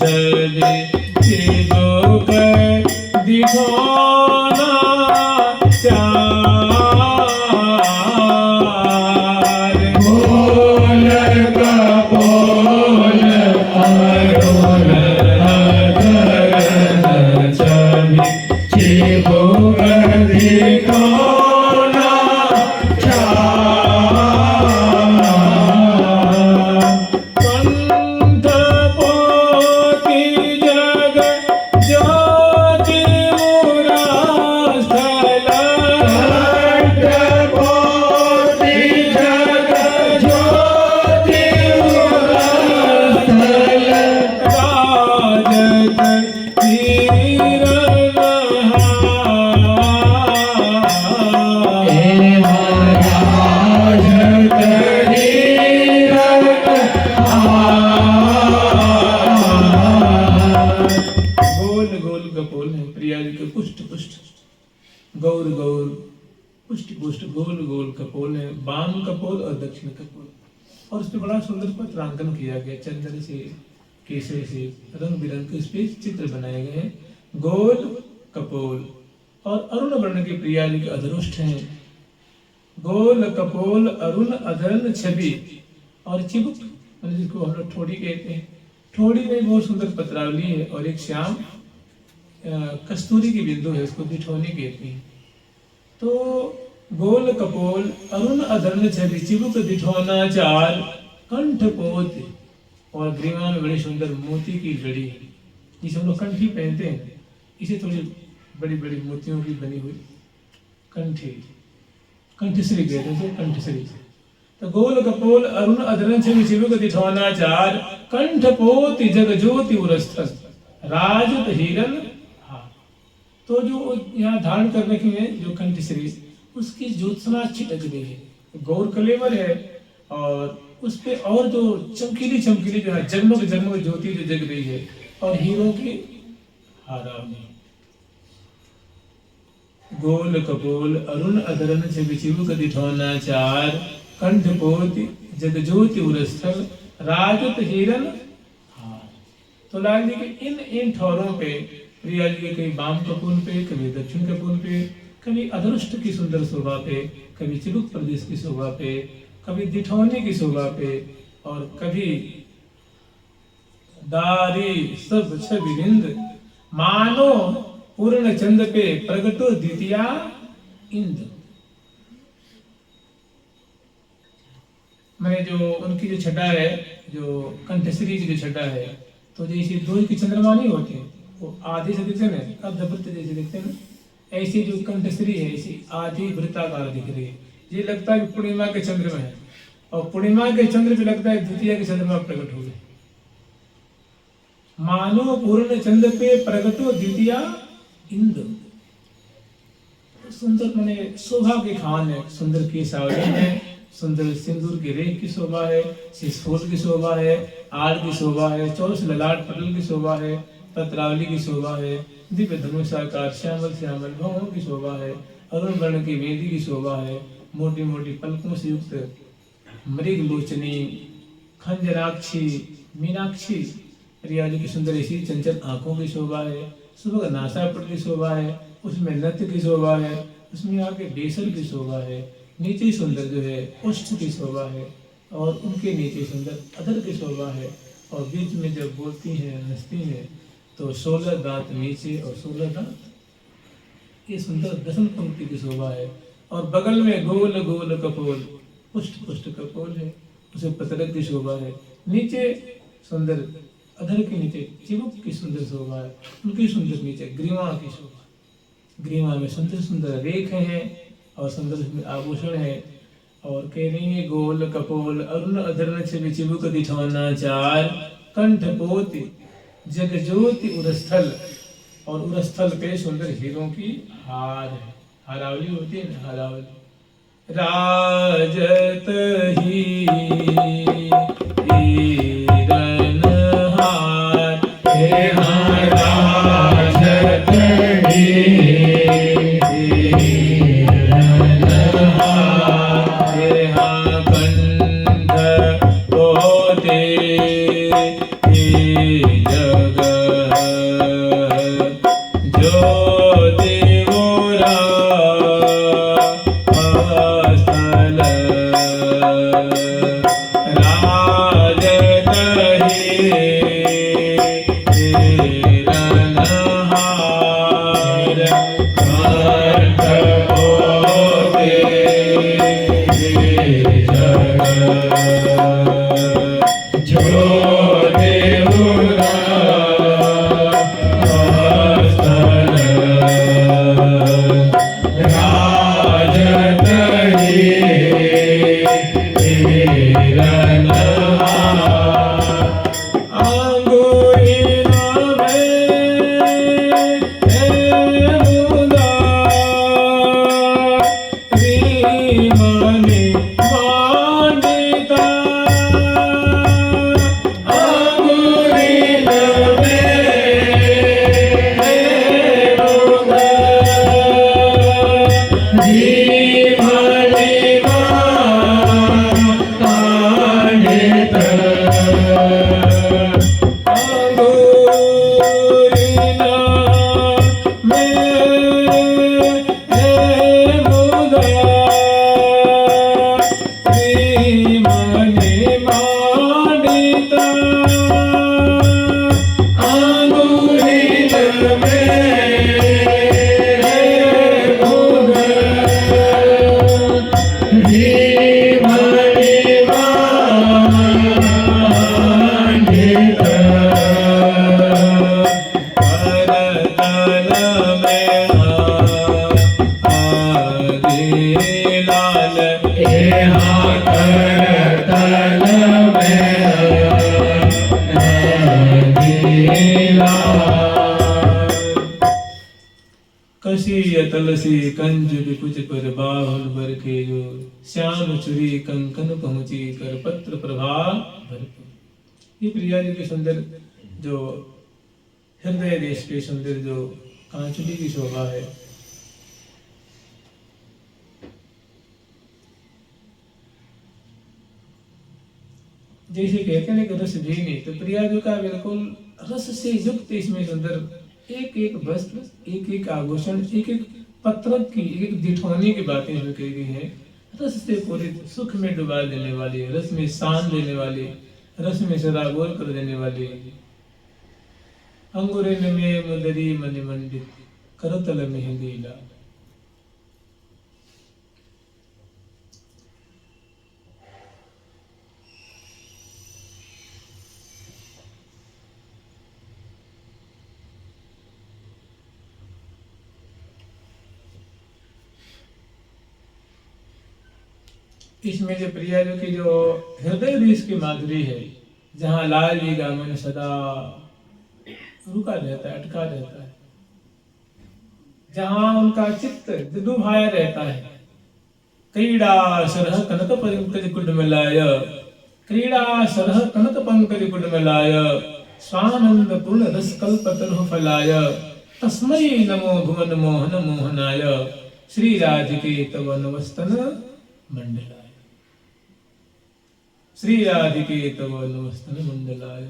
पुष्ट गोल गोल कपोल है, वाम कपोल और दक्षिण कपोल, और उस पर बड़ा सुंदर पत्रांकन किया गया, चंद्र से केसरी से रंग बिरंग के इस पे चित्र बनाए गए हैं। गोल कपोल और अरुण वर्ण के प्रिया जी के अधरुष्ठ हैं। गोल कपोल अरुण अधरन छवि और चिबुक, जिसको हम लोग ठोड़ी कहते हैं, ठोड़ी में बहुत सुंदर पत्रावली है और एक श्याम कस्तूरी की बिंदु है, उसको दिठौनी कहते हैं। तो गोल कपोल अरुण अधरन छवि चिबुक दिठौना चार कंठ पोत, और ग्रीवा में बड़ी सुंदर मोती की लड़ी, जिसे हम लोग कंठी पहनते हैं, इसे थोड़ी बड़ी बड़ी मोतियों की बनी हुई कंठी, कंठश्री कहते हैं, कंठश्री। तो गोल कपोल अरुण अधरन छवि चिबुक दिठौना चार कंठ पोत जग ज्योति उरस्थल राजत हिरन। तो जो यहाँ धारण कर रखी है जो कंठश्री, उसकी ज्योत्सना छिटक रही है, गौर कलेवर है, और उस पे और जो चमकीली चमकीली जो है जगमग जगमग ज्योति जो जग रही है, और हीरों की हारावनी। गोल कपोल अरुण अधरन छवि चिबुक दिठौना चार कंठ पोत जग ज्योति उरस्थल राजत हिरन हार। तो लाल जी के इन ठौरों पे, प्रिया जी के कभी वाम कपोल पे, कभी दक्षिण कपोल पे, कभी अधरुष्ट की सुंदर शोभा पे, कभी चिबुक प्रदेश की शोभा पे, कभी दिठौनी की शोभा पे, और कभी दारी सब छविंद मानो पूर्ण चंद पे प्रगटो द्वितीया इंद्र। मैंने जो उनकी जो छटा है, जो कंठश्री की जो छटा है, तो जैसे दो की चंद्रमा नहीं होते, वो आधे से दिखते हैं, अर्धवृत्त जैसे दिखते हैं, ऐसी जो कंठश्री है ऐसी आधी वृत्ताकार दिख रही है। ये लगता है पूर्णिमा के चंद्र में है, और पूर्णिमा के चंद्र पे लगता है द्वितीय के चंद्रमा प्रकट हो गए। मानो पूर्ण चंद्र पे प्रकटो द्वितीया इंद्र। सुंदर माने शोभा के खान है, सुंदर की सावली है, सुंदर सिंदूर की रेख की शोभा है, शिशफूल की शोभा है, आड़ की शोभा है, चौरस ललाट पटल की शोभा है, पत्रावली की शोभा है, दिव्य धनुषाकार श्यामल श्यामल भवों की शोभा है, अरुण वर्ण की वेदी की शोभा है, मोटी मोटी पलकों से युक्त मृग लोचनी खंजराक्षी मीनाक्षी प्रिया जी की सुंदर ऐसी चंचल आंखों की शोभा है, सुबह नासापट की शोभा है, उसमें नृत्य की शोभा है, उसमें आगे बेसर की शोभा है, नीचे सुंदर जो है उष्ठ की शोभा है, और उनके नीचे सुंदर अधर की शोभा है, और बीच में जब बोलती हैं हंसती हैं तो 16 दांत नीचे और 16 दांत, ये सुंदर दसम पंक्ति की शोभा है। और बगल में गोल गोल कपोल, पुष्ट पुष्ट कपोल है, उसे पतरक की शोभा है, नीचे सुंदर अधर के नीचे चिबुक की सुंदर शोभा है, उनकी सुंदर नीचे ग्रीवा की शोभा, ग्रीवा में सुंदर सुंदर रेख हैं और सुंदर आभूषण है। और कह रही है गोल कपोल अरुण अधर छवि चिबुक दिठौना चार कंठ पोति जग ज्योति उरस्थल, और उरस्थल पे सुंदर हीरों की हार है, हारावली होती है ना, हारावली। राजत ही हिरन हार, हे राजत ही हिरन हार, हे कंठ पोते जग ज्योति उरस्थल राजत हिरन हार, कंठ पोते जग ज्योति उरस्थल राजत हिरन हार। अंगुरिया में मुदा रीमणि मांडिता यहाँ कर तल में नीला कसी अतलसी कंज बिकुच पर बाहुल बर के जो श्याम चुरी कंकन पहुंची कर पत्र प्रभा भरपूर। ये प्रिया जी की सुंदर जो हृदय देश के सुंदर जो कांचली की शोभा है। जैसे कहते हैं कि रस भी नहीं, तो प्रिया जी का बिल्कुल रस से युक्त इसमें सुंदर एक एक वस्त्र, एक एक आभूषण, एक एक पत्र की, एक दिठौनी की बातें जो कही गई है। रस से पूरी सुख में डुबा देने वाली, रस में शान देने वाली, रस में सराबोर कर देने वाली। अंगुरे में मुदरी मनि मंडित करतल में लीला। इसमें जो प्रिया जी की जो हृदय देश की माधुरी है, जहाँ लाल जी का मन सदा रुका रहता है, अटका रहता है, जहाँ उनका चित्त डुबाया रहता है। क्रीड़ा सरह कनक पंकज कुडमलाय, क्रीड़ा सरह कनक पंकज कुडमलाय, स्वानंद पूर्ण रस कल्पतरु फलाय, तस्मै नमो भुवन मोहन मोहनाय, श्री राधिके तव नमस्तन मंडलाय। श्री राधिके तव नमस्तन मंडलाय।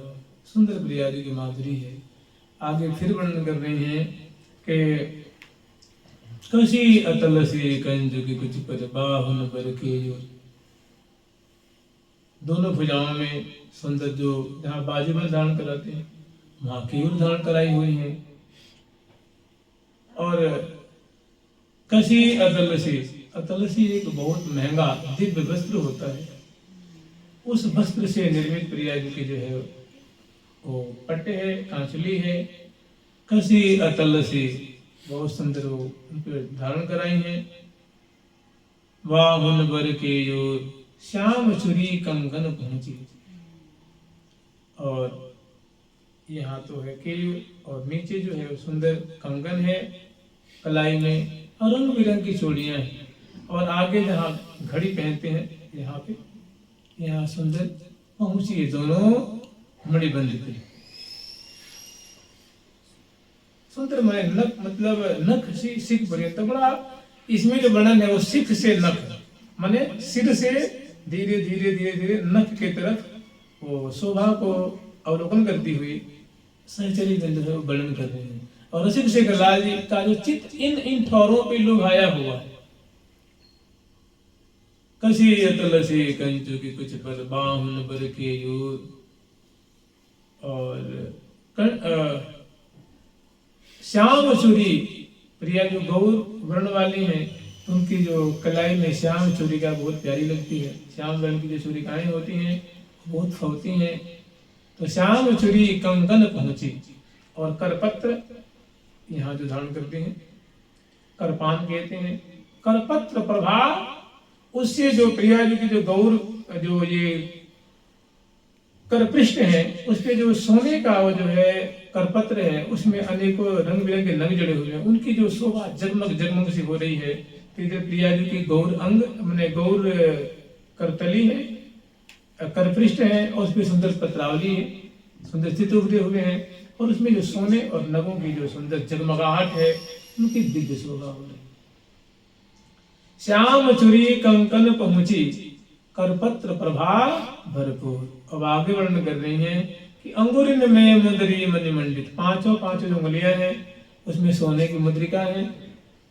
सुंदर प्रिया जी की माधुरी है। आगे फिर वर्णन कर रहे हैं कि कसी अतल से कंज की कुछ पर बाहुन पर के जो दोनों भुजाओं में सुंदर जो जहाँ बाजूबंद धारण कराते हैं वहां केयूर धारण कराई हुई है। और कसी अतलसी एक बहुत महंगा दिव्य वस्त्र होता है। उस वस्त्र से निर्मित प्रिया जी की जो है वो पट्टे है, कांचली है। कसी अतलसी बहुत सुंदर वो उनके धारण कराई है। वाहुन बर के जो श्याम चुरी कंगन पहुंची। और यहाँ तो है केयूर और नीचे जो है सुंदर कंगन है कलाई में और रंग बिरंग की चूड़ियां हैं। और आगे जहाँ घड़ी पहनते हैं यहाँ पे, यहाँ सुंदर पहुंची है दोनों मणिबंध की। सुंदर माने नख मतलब नख से सिख पर्यंत बड़ा इसमें जो वर्णन है वो सिख से नख माने सिर से धीरे धीरे धीरे धीरे नख के तरफ वो शोभा को अवलोकन करती हुई सहचरी वर्णन कर रहे हैं। और रसिक शेखर लाल जी का जो चित्त इन ठौरों पे लुभाया हुआ है। कसी अतलसी कंचु की कुछ पर बाहुन बर के यूर। और श्याम चूड़ी प्रिया जो गौर वर्ण वाली हैं उनकी जो कलाई में श्याम चूड़ी का बहुत प्यारी लगती है। श्याम वर्ण की जो चूड़िकाएं होती हैं बहुत फौती हैं। तो श्याम चूड़ी कंगन पहुंची। और करपत्र यहाँ जो धारण करते हैं करपान कहते हैं। करपत्र प्रभा उससे जो प्रिया जी की जो गौर जो ये करपृष्ठ है उस पे जो सोने का वो जो है करपत्र है उसमें अनेकों रंग बिरंगे नग जड़े हुए हैं। उनकी जो शोभा जगमग जगमग सी हो रही है। प्रिया जी की गौर अंग मैंने गौर करतली है, करपृष्ठ है और उसमें सुंदर पत्रावली है, सुंदर चित्र उभरे हुए हैं। और उसमें जो सोने और नगों की जो सुंदर जगमगाहट है उनकी दिव्य शोभा हो रही। श्याम चुरी कंकन पहुंची करपत्र प्रभा भरपूर। अब आगे वर्णन कर रही हैं कि अंगुरिन में मुद्री मणि मंडित। पांचों जो उंगलियां हैं उसमें सोने की मुद्रिका है।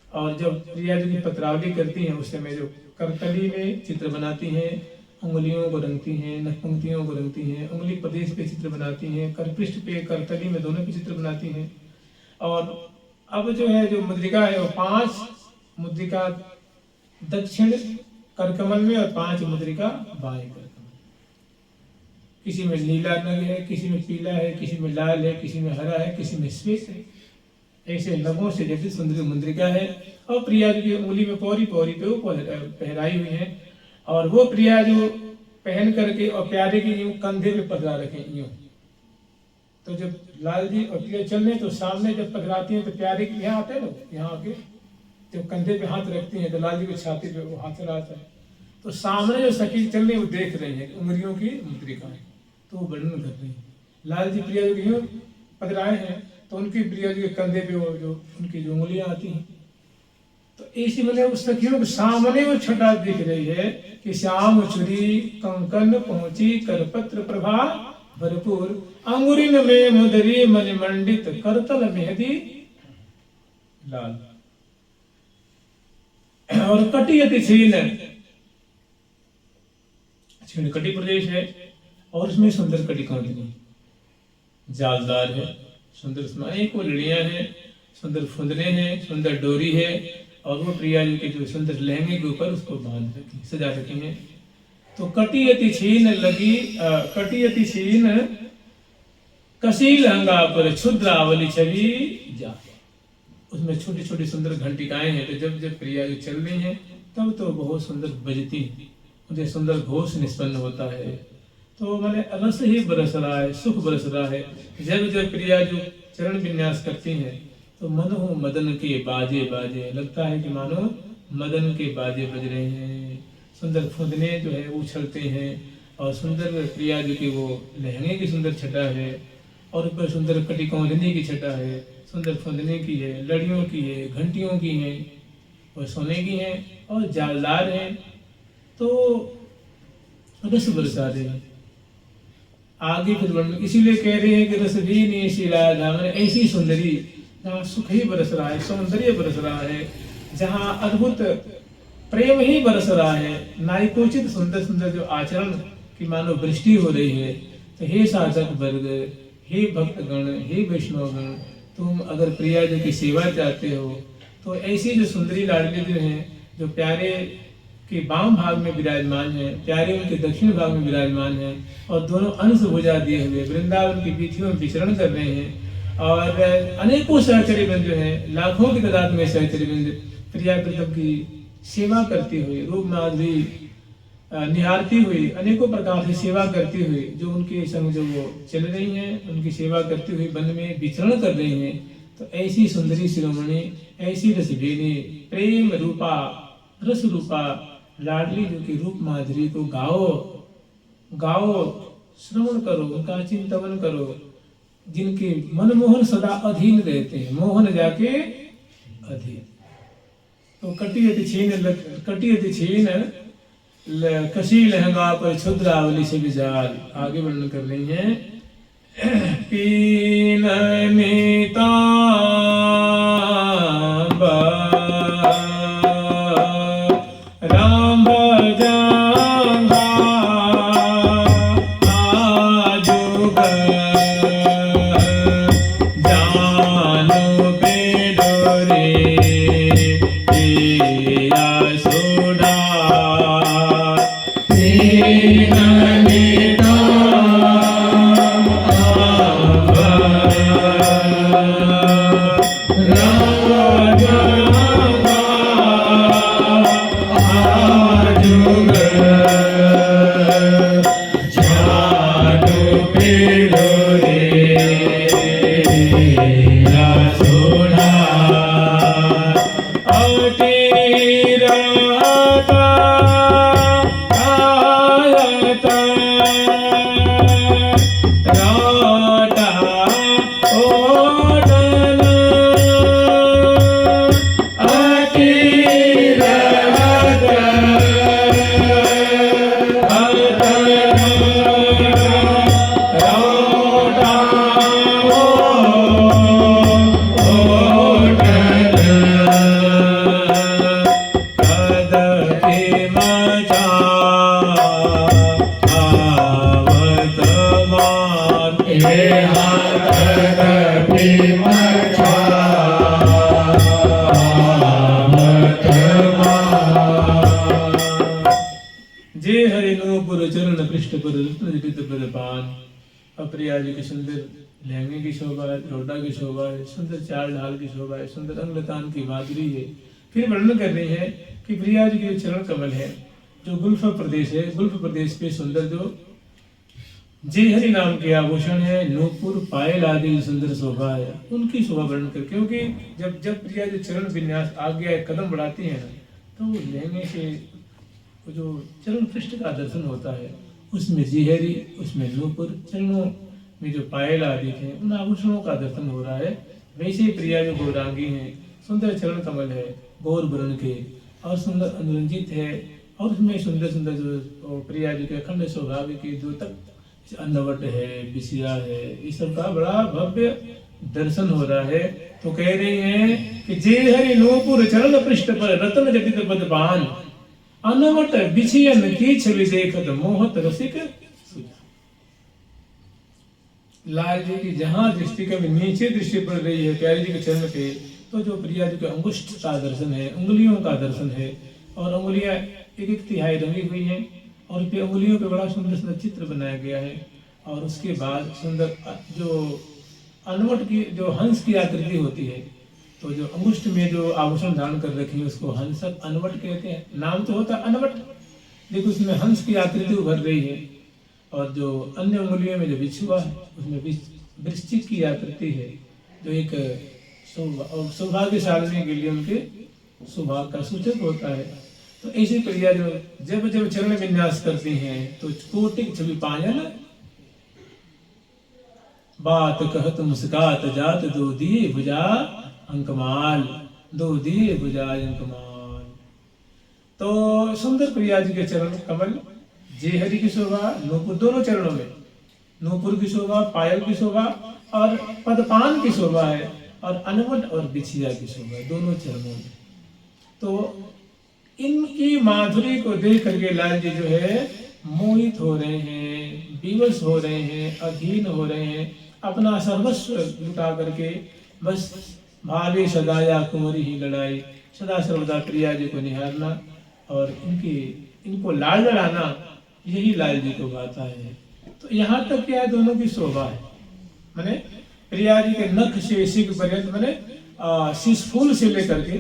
और जब प्रिया जी की पत्रावली करती हैं उस समय जो करतली में चित्र बनाती हैं, उंगलियों को रंगती हैं, नखपंक्तियों को रंगती हैं, उंगली प्रदेश पे चित्र बनाती हैं, करपृष्ठ पे करतली में दोनों पे चित्र बनाती हैं। और अब जो है जो मुद्रिका है वो 5 मुद्रिका दक्षिण करकमल में और 5 मुद्रिका बाएं करकमल। किसी में नीला नग है, किसी में पीला है, किसी में लाल है, किसी में हरा है, किसी में श्वेत है। ऐसे नगों से जैसे सुंदर मुद्रिका है। और प्रिया जी की उंगली में पौरी पे वो पहराई हुई है। और वो प्रिया जो पहन करके और प्यारे की यूं कंधे पे पकड़ा रखे यूं। तो जब लाल जी और प्रिया चल रहे तो सामने जब पकड़ाती हैं तो प्यारे की यहाँ आते हैं ना, यहाँ आके जब कंधे पे हाथ रखती हैं तो लाल जी की छाती पे वो हाथ चलाता है। तो सामने जो सखी चल रही है वो देख रही है उंगलियों की मुद्रिकाएं, तो वो वर्णन कर रही है। लाल जी प्रिया जी यूं पकड़ाए हैं तो उनकी प्रिया जी के कंधे पे वो जो उनकी जो उंगलियां आती हैं। तो इसी मतलब उस सखियों के सामने वो छटा दिख रही है कि श्याम चुरी कंकन पहुंची करपत्र प्रभा भरपूर अंगुरिन में मुदरी मन मंडित करतल मेहदी लाल। और कटी अति छीन कटी प्रदेश है और उसमें सुंदर कटी कौंडनी जालदार है, सुंदर उसमें अनेकों लड़ियां हैं, सुंदर फुंदने हैं, सुंदर डोरी है और वो प्रिया जी के जो सुंदर लहंगे के ऊपर उसको बांध रखी सजा रखी है। तो कटी अति छीन लगी कटी अति छीन कसी लहंगा पर क्षुद्रावली छवि जा। उसमें छोटी छोटी सुंदर घंटिकाएं हैं। तो जब जब प्रिया जी चल रही हैं तब तो बहुत सुंदर बजती, मुझे सुंदर घोष निष्पन्न होता है। तो मैंने रस ही बरस रहा है, सुख बरस रहा है। जब जब प्रिया जो चरण विन्यास करती हैं तो मनो मदन के बाजे बाजे, लगता है कि मानो मदन के बाजे बज रहे हैं। सुंदर फुंदने जो है उछलते हैं और सुंदर प्रिया जी की वो लहंगे की सुंदर छटा है और ऊपर सुंदर कटी कौंधनी की छटा है, सुंदर फुंदने की है, लड़ियों की है, घंटियों की है और सोने की है और जालदार है। तो रस बरसा रहे हैं आगे फिर वर्णन इसीलिए कह रहे हैं कि रस भी नहीं शीला ऐसी सुंदरी जहाँ सुख ही बरस रहा है, सौंदर्य बरस रहा है, जहाँ अद्भुत प्रेम ही बरस रहा है, नायकोचित सुंदर सुंदर जो आचरण की मानो वृष्टि हो रही है। तो हे साधक वर्ग, हे भक्तगण, हे वैष्णवगण, तुम अगर प्रिया जी की सेवा चाहते हो तो ऐसी जो सुंदरी लाडली जो है, जो प्यारे के वाम भाग में विराजमान है, प्यारे उनके दक्षिण भाग में विराजमान है और दोनों अंश भुजा दिए हुए वृंदावन की वीथियों में विचरण कर रहे हैं और अनेकों सहचरी वृंद जो है, लाखों की तादाद में सहचरी वृंद प्रिया प्रीतम की सेवा करती हुई, रूप माधुरी निहारती हुई, अनेकों प्रकार से सेवा करती हुई, जो उनके संग जो वो चल रही हैं, उनकी सेवा करती हुई वन में विचरण कर रही हैं। तो ऐसी सुंदरी शिरोमणि, ऐसी रसभेदी, प्रेम रूपा, रस रूपा लाडली जो की रूप माधुरी को गाओ गाओ, श्रवण करो, उनका चिंतन करो, जिनके मनमोहन सदा अधीन रहते हैं, मोहन जाके अधीन। तो कटी अति छीन कसी लहंगा पर क्षुद्रावली से विचार आगे वर्णन कर रही हैं। पीन मीता राम भजंगा आजुग जानो पे डोरे सोडा प्रिया जी की सुंदर लहंगे की शोभा है, लोटा की शोभा है, सुंदर चाल ढाल की शोभा है, सुंदर अंगलतान की माधुरी है। फिर वर्णन कर रही है कि प्रिया जी के चरण कमल है, जो गुल्फ प्रदेश है, गुल्फ प्रदेश पे सुंदर जो जय हरि नाम के आभूषण है, नूपुर पायल आदि सुंदर शोभा है, उनकी शोभा वर्णन कर, क्योंकि जब जब प्रिया जो चरण विन्यास आगे कदम बढ़ाती है ना, तो वो लहंगे से जो चरण पृष्ठ का दर्शन होता है, उसमें जिहरी, उसमें नूपुर, चरणों में जो पायल आदि थे, उन आभूषणों का दर्शन हो रहा है। वैसे ही प्रिया जो गौरांगी है, सुंदर चरण कमल है गौर वर्ण के और सुंदर अनुरंजित है, और उसमें सुंदर सुंदर जो प्रिया जी के अखंड स्वभाव की जो तक अन्नवट है, बिसिया है, इस सब का बड़ा भव्य दर्शन हो रहा है। तो कह रही हैं कि जय हरि नूपुर चरण पृष्ठ पर रतन जटित पदपान, अनवट बिछियन की छवि देखत मोहत रसिक सुजा। लाल जी की जहां दृष्टि कभी नीचे दृष्टि पड़ रही है प्यारी जी के चरण पे, तो जो प्रिया जी के अंगुष्ठ का दर्शन है, उंगलियों का दर्शन है, और उंगलियां एक एक तिहाई रंगी हुई हैं, और पे उंगलियों पे बड़ा सुंदर सुंदर चित्र बनाया गया है। और उसके बाद सुंदर जो अनवट की जो हंस की आकृति होती है, तो जो अंगुष्ठ में जो आभूषण धारण कर रखी है उसको हंसक अनवट कहते हैं। नाम तो होता अनवट, देखो उसमें हंस की आकृति उभर रही है, और जो अन्य उंगलियों में जो बिछुआ है उसमें वृश्चिक की आकृति है, जो एक सौभाग्यशालिनी के लिए उनके सौभाग्य का सूचक होता है। तो ऐसी प्रिया जो जब जब चरण विन्यास करती हैं, तो कोटिक छवि पायल बात कहत मुस्कात जात, दो दिए भुजा अंकमाल, दो दिए भुजा अंकमाल। तो सुंदर प्रिया जी के चरण कमल, जय हरि की शोभा, नूपुर दोनों चरणों में, नूपुर की शोभा, पायल की शोभा और पदपान की शोभा है, और अनवट और बिछिया की शोभा दोनों चरणों में। तो इनकी माधुरी को देख करके लाल जी जो है मोहित हो रहे हैं, विवश हो रहे हैं, अधीन हो रहे हैं, अपना सर्वस्व लुटा करके बस भावे सदाया कुंवरी ही लड़ाई, सदा सर्वदा प्रिया जी को निहारना और इनको लाल लड़ाना, यही लाल जी को गाता है। तो यहाँ तक क्या है, दोनों की शोभा है, माने प्रिया जी के नख से शिख पर्यंत, माने शिशफूल से लेकर के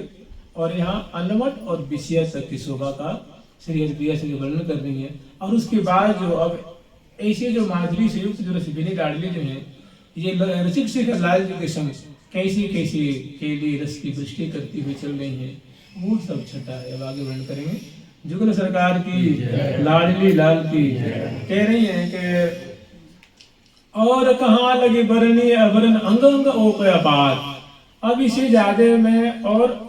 और यहाँ अनवट और बिछिया तक की शोभा का श्री हरिप्रिया से वर्णन कर रही है। और उसके बाद जो अब ऐसे जो माधुरी से युक्त जो रसभीनी लाडली जो है, ये रसिक शेखर लाल जी के संग कैसी कैसी केली रस की वृष्टि करती हुई चल रही है, वो सब छटा है। अब आगे वर्णन करेंगे। जुगल सरकार की, लाडली लाल की। कह रही है कि और कहाँ लगे बरनी अबरन अंग अंग ओपय अपार। अब इसे ज्यादा मैं और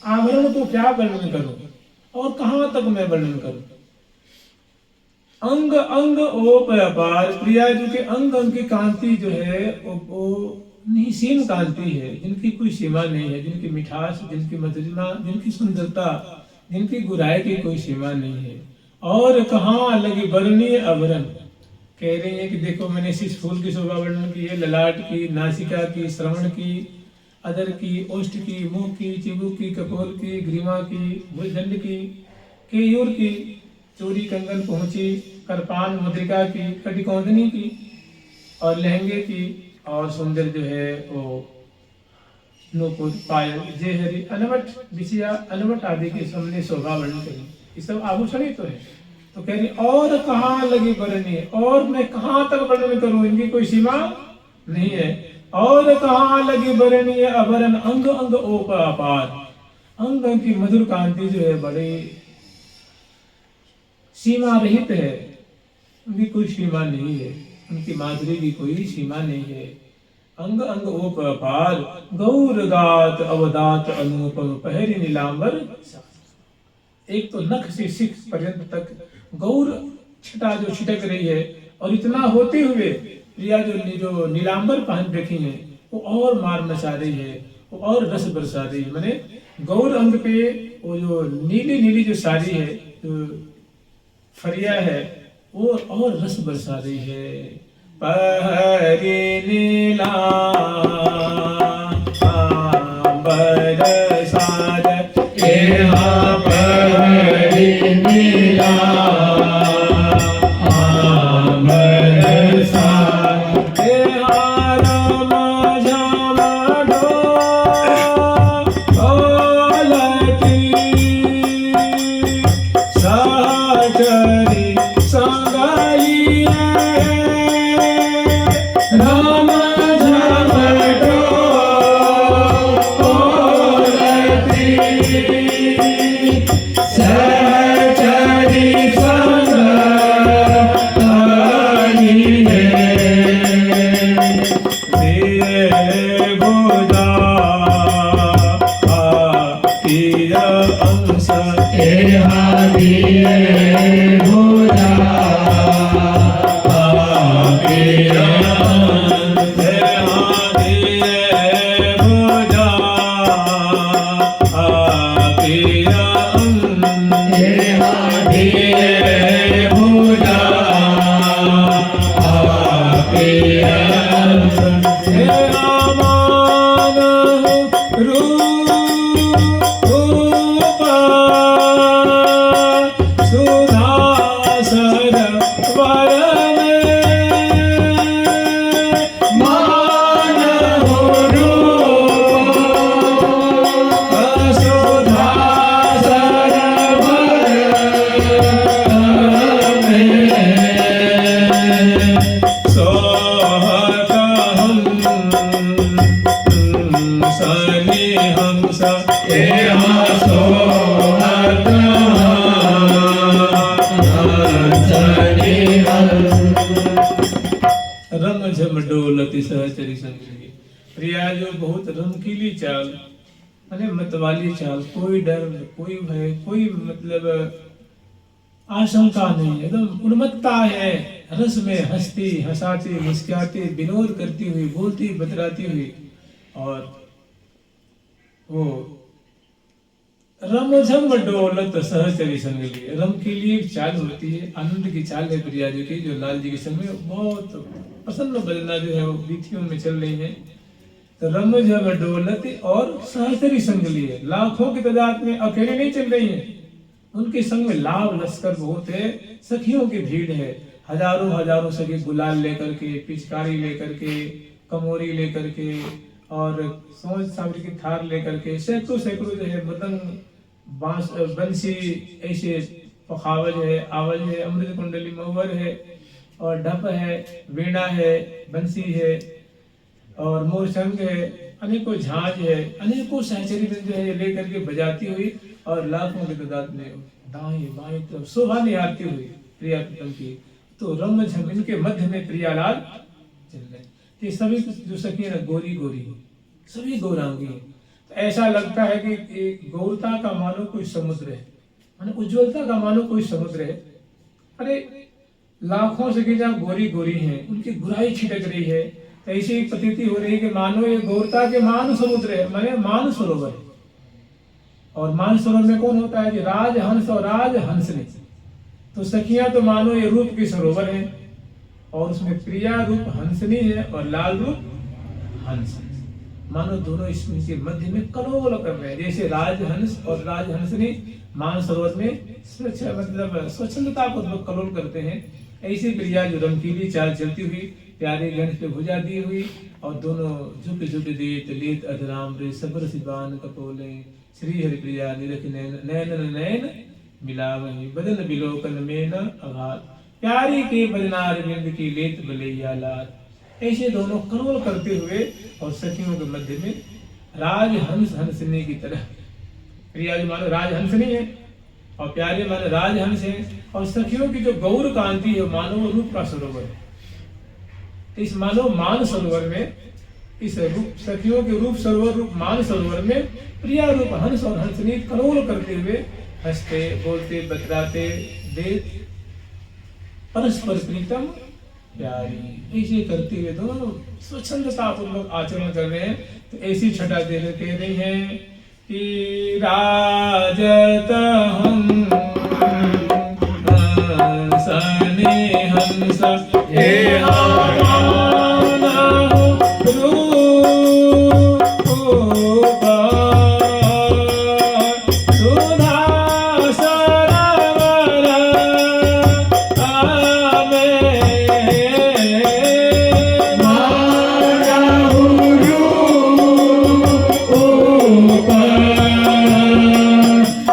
आवरण को क्या वर्णन करूं और कहां तक मैं वर्णन करूं। अंग अंग ओपय अपार, प्रिया जी के अंग अंग की कांति जो है वो निसीम कांति है, जिनकी कोई सीमा नहीं है, जिनकी मिठास, जिनकी मधुरिमा, जिनकी सुंदरता, जिनकी गुराई की कोई सीमा नहीं है। और कहाँ लगी बरनी अबरन, कह रही है कि देखो मैंने इस फूल की शोभा वर्णन की है, ललाट की, नासिका की, श्रवण की, अदर की, ओष्ठ की, मुख की, चिबुक की, कपोल की, ग्रीवा की, भुजदंड की, केयूर की, चोरी कंगन पहुंची, करपान मुद्रिका की, कटिकौंदनी की और लहंगे की, और सुंदर जो है वो नूपुर, पायल, जय हरि, अनवट, बिछिया, अनवट आदि की हमने शोभा वर्णन करी। ये सब आभूषण ही तो है। तो कह रही और कहाँ लगी बरनी, और मैं कहाँ तक वर्णन करूं, इनकी कोई सीमा नहीं है। और कहाँ लगी बरनी अबरन अंग अंग ओप अपार, अंग अंग की मधुर कांति जो है बड़ी सीमा रहित है, उनकी कोई सीमा नहीं है, उनकी माधुरी की कोई सीमा नहीं है। अंग अंग ओप अपार, गौर गात अवदात अनुपम पहरी नीलांबर। एक तो नख से शिख पर्यंत तक गौर छटा जो छिटक रही है, और इतना होते हुए प्रिया जो नीलांबर पहन रखी है वो और मार मचा रही है, वो और रस बरसा रही है। माने गौर अंग पे वो जो नीली नीली जो साड़ी है, जो फरिया है, वो और रस बरसा रही है। पहरी नीला बरसात पहरी नीला सा सहचरी संगलिए राम झमटो ओलती सहचरी संगलिए दिए बुदा आतिय अंश दिए बुदा आतिय डोलती सहचरी संगी। प्रिया जो बहुत रमकीली चाल अने मतवाली चाल, कोई डर कोई भय कोई मतलब आशंका नहीं, एकदम उन्मत्ता है, रस में हंसती हंसाती मुस्कुराती विनोद करती हुई बोलती बतराती हुई, और वो रमझम डोलत सहचरी संग लिए। रम के लिए एक चाल होती है, आनंद की चाल है प्रिया जी की, जो लाल जी के संग में बहुत प्रसन्न बजना जो है वो वीथियों में चल रही है। तो रमझम डोलत और सहचरी संग लिए, लाखों की तादाद में अकेले नहीं चल रही है, उनके संग में लाभ लश्कर बहुत है, सखियों की भीड़ है, हजारों हजारों सखी गुलाल लेकर के, पिचकारी लेकर के, कमोरी लेकर के और सोच सामरी की थार लेकर के, सैकड़ों सैकड़ों जो है मृदंग बांस बंसी ऐसे पखावज है, आवज है, अमृत कुंडली महुवर है और ढप है, वीणा है, बंसी है और मोरशंख है, अनेकों झांझ है, अनेकों सहचरी जो है लेकर के बजाती हुई और लाखों की तादाद में दाएं बाएं तरफ शोभा निहारती हुई प्रिया प्रीतम की। तो रमझम इनके मध्य में प्रियालाल चल रहे, ये सभी जो सखी ना गोरी गोरी सभी गौरांगी है। तो ऐसा लगता है कि गौरता का मानो कोई समुद्र है, मानो उज्ज्वलता का मानो कोई समुद्र है। अरे लाखों सखी जहाँ गोरी गोरी हैं, उनकी गुराई छिटक रही है, तो ऐसी प्रतीति हो रही है कि मानो ये गौरता के मान समुद्र है, माने मान सरोवर है। और मान सरोवर में कौन होता है? राज हंस और राज हंसनी। तो सखियां तो मानो ये रूप की सरोवर है, और उसमें प्रिया रूप हंसनी है और लाल रूप हंस, मानो दोनों इसके मध्य में कलोल कर रहे हैं। जैसे राजहंस और राजहंसनी मान सरोवर में मतलब स्वच्छंदता पूर्वक कलोल करते हैं, ऐसी प्रिया जो रमकीली चाल चलती हुई प्यारे गंठ पे भुजा दी हुई, और दोनों झुक झुक देत लेत अधराम रे सबर सिबान कपोले, श्री हरि प्रिया निरख नैन नैन मिलावही, बदन बिलोकन में न अघात, प्यारी के बदनार बिंद की लेत बलैया लाल। ऐसे दोनों करोल करते हुए और सखियों के मध्य में राजहंस हंसने की तरह, प्रिया जो मानो राजहंसनी है और प्यारे मानो राजहंस है, और सखियों की जो गौर कांति है मानो रूप का सरोवर है। इस मानो मान सरोवर में, इस रूप सखियों के रूप सरोवर रूप मान सरोवर में प्रिया रूप हंस और हंसनी करोल करते हुए हंसते बोलते बतराते देत परस्पर प्रीतम प्यारी, ऐसे करते हुए दोनों स्वच्छंदता पूर्वक आचरण कर रहे हैं। तो ऐसी छटा दे कह रही हैं कि राजत हम सने हंस हे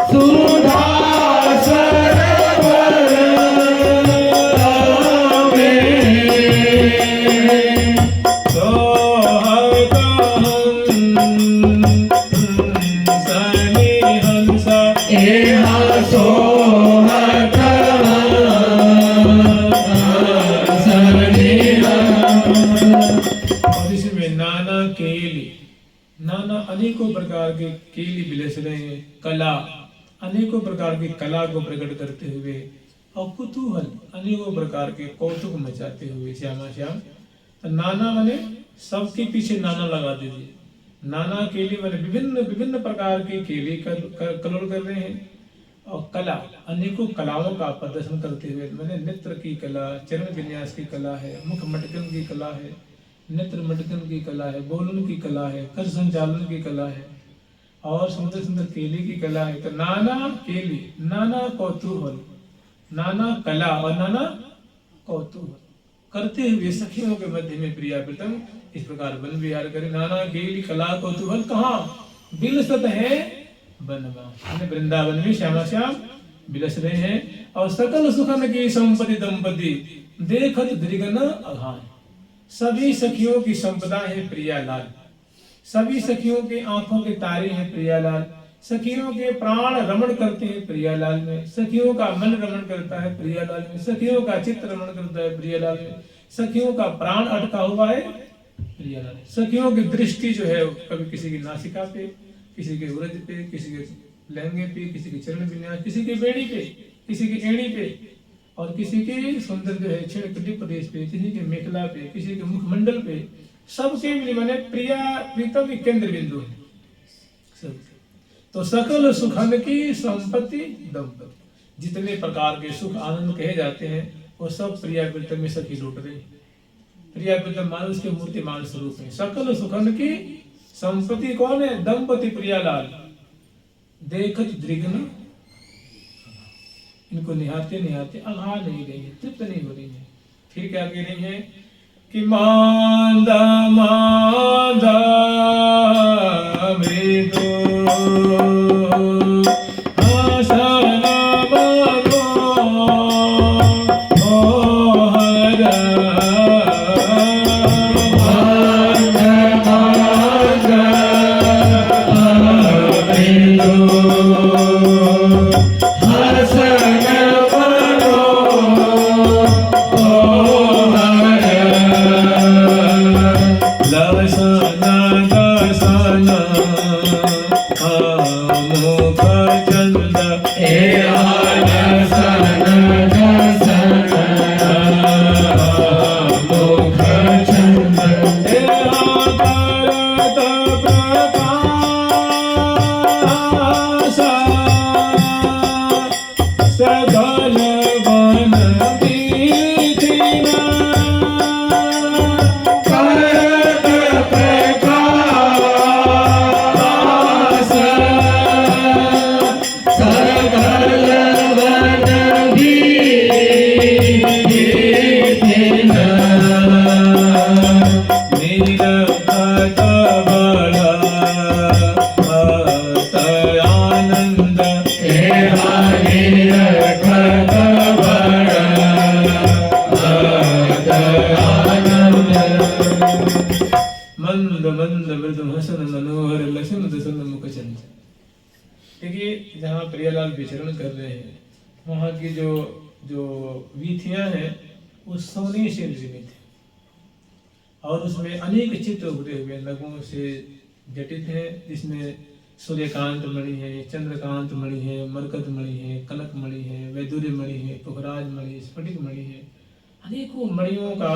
सुधा अनेकों प्रकार के केली बिलस रहे हैं, कला अनेकों प्रकार की कला को प्रकट करते हुए, और कुतूहल अनेकों प्रकार के कौतुक मचाते हुए श्यामा श्याम। तो नाना माने सबके पीछे नाना लगा दीजिए। नाना केली माने विभिन्न विभिन्न प्रकार की केली कलोल कर रहे हैं, और कला अनेकों कलाओं का प्रदर्शन करते हुए, मैंने नेत्र की कला, चरण विन्यास की कला है, मुख मटकन की कला है, नेत्र मटकन की कला है, बोलन की कला है, कर संचालन की कला है, और सुंदर सुंदर केली की कला है। तो नाना केली, नाना कौतूहल, नाना कला और नाना कौतूहल करते हुए सखियों के मध्य में प्रिया प्रीतम इस प्रकार वन विहार करे। नाना केली कला कौतूहल कहाँ बिलसत है वनमा, वृंदावन में श्यामा श्याम बिलस रहे हैं। और सकल सुखन की संपत्ति दंपति देखत दृगन अघान, सभी सखियों की संपदा है प्रियालाल, सभी सखियों के आंखों के तारे हैं प्रियालाल, सखियों के प्राण रमण करते हैं प्रियालाल में, सखियों का मन रमण करता है प्रियालाल में, सखियों का चित्त रमण करता है प्रियालाल में, सखियों का प्राण अटका हुआ है प्रियालाल। सखियों की दृष्टि जो है कभी किसी की नासिका पे, किसी के उरज पे, किसी के लहंगे पे, किसी के चरण विन्यास, किसी के बेड़ी पे, किसी की एड़ी पे, और किसी के सुंदर जो है छेड़कटी प्रदेश पे, किसी के मेखला पे, किसी के मुखमंडल पे, सबके लिए माने प्रिया प्रीतम की केंद्र बिंदु है सब। तो सकल सुखन की संपत्ति दंपति, जितने प्रकार के सुख आनंद कहे जाते हैं वो सब प्रिया प्रीतम में सखी लूट रही। प्रिया प्रीतम मानुष के मूर्तिमान स्वरूप है। सकल सुखन की संपत्ति कौन है? दंपति प्रियालाल। देखत दृग्न, इनको निहारते निहारते अघा नहीं रही है, तृप्त नहीं हो रही है। फिर क्या कह रही है कि मांदा मांदा मृदु मंद मंद मृदु हसन मनोहर लसन दसन मुख चंचल। देखिए जहाँ प्रियालाल विचरण कर रहे हैं वहाँ की जो जो वीथियां हैं वो सोने से निर्मित है, और उसमें अनेक चित्र उभरे हुए नगों से जटित है, जिसमें सूर्यकांत मणि है, चंद्रकांत मणि है, मरकत मणि है, कनक मणि है, वैदुर्य मणि है, पुखराज मणि, स्फटिक मणि है। अनेकों मणियों का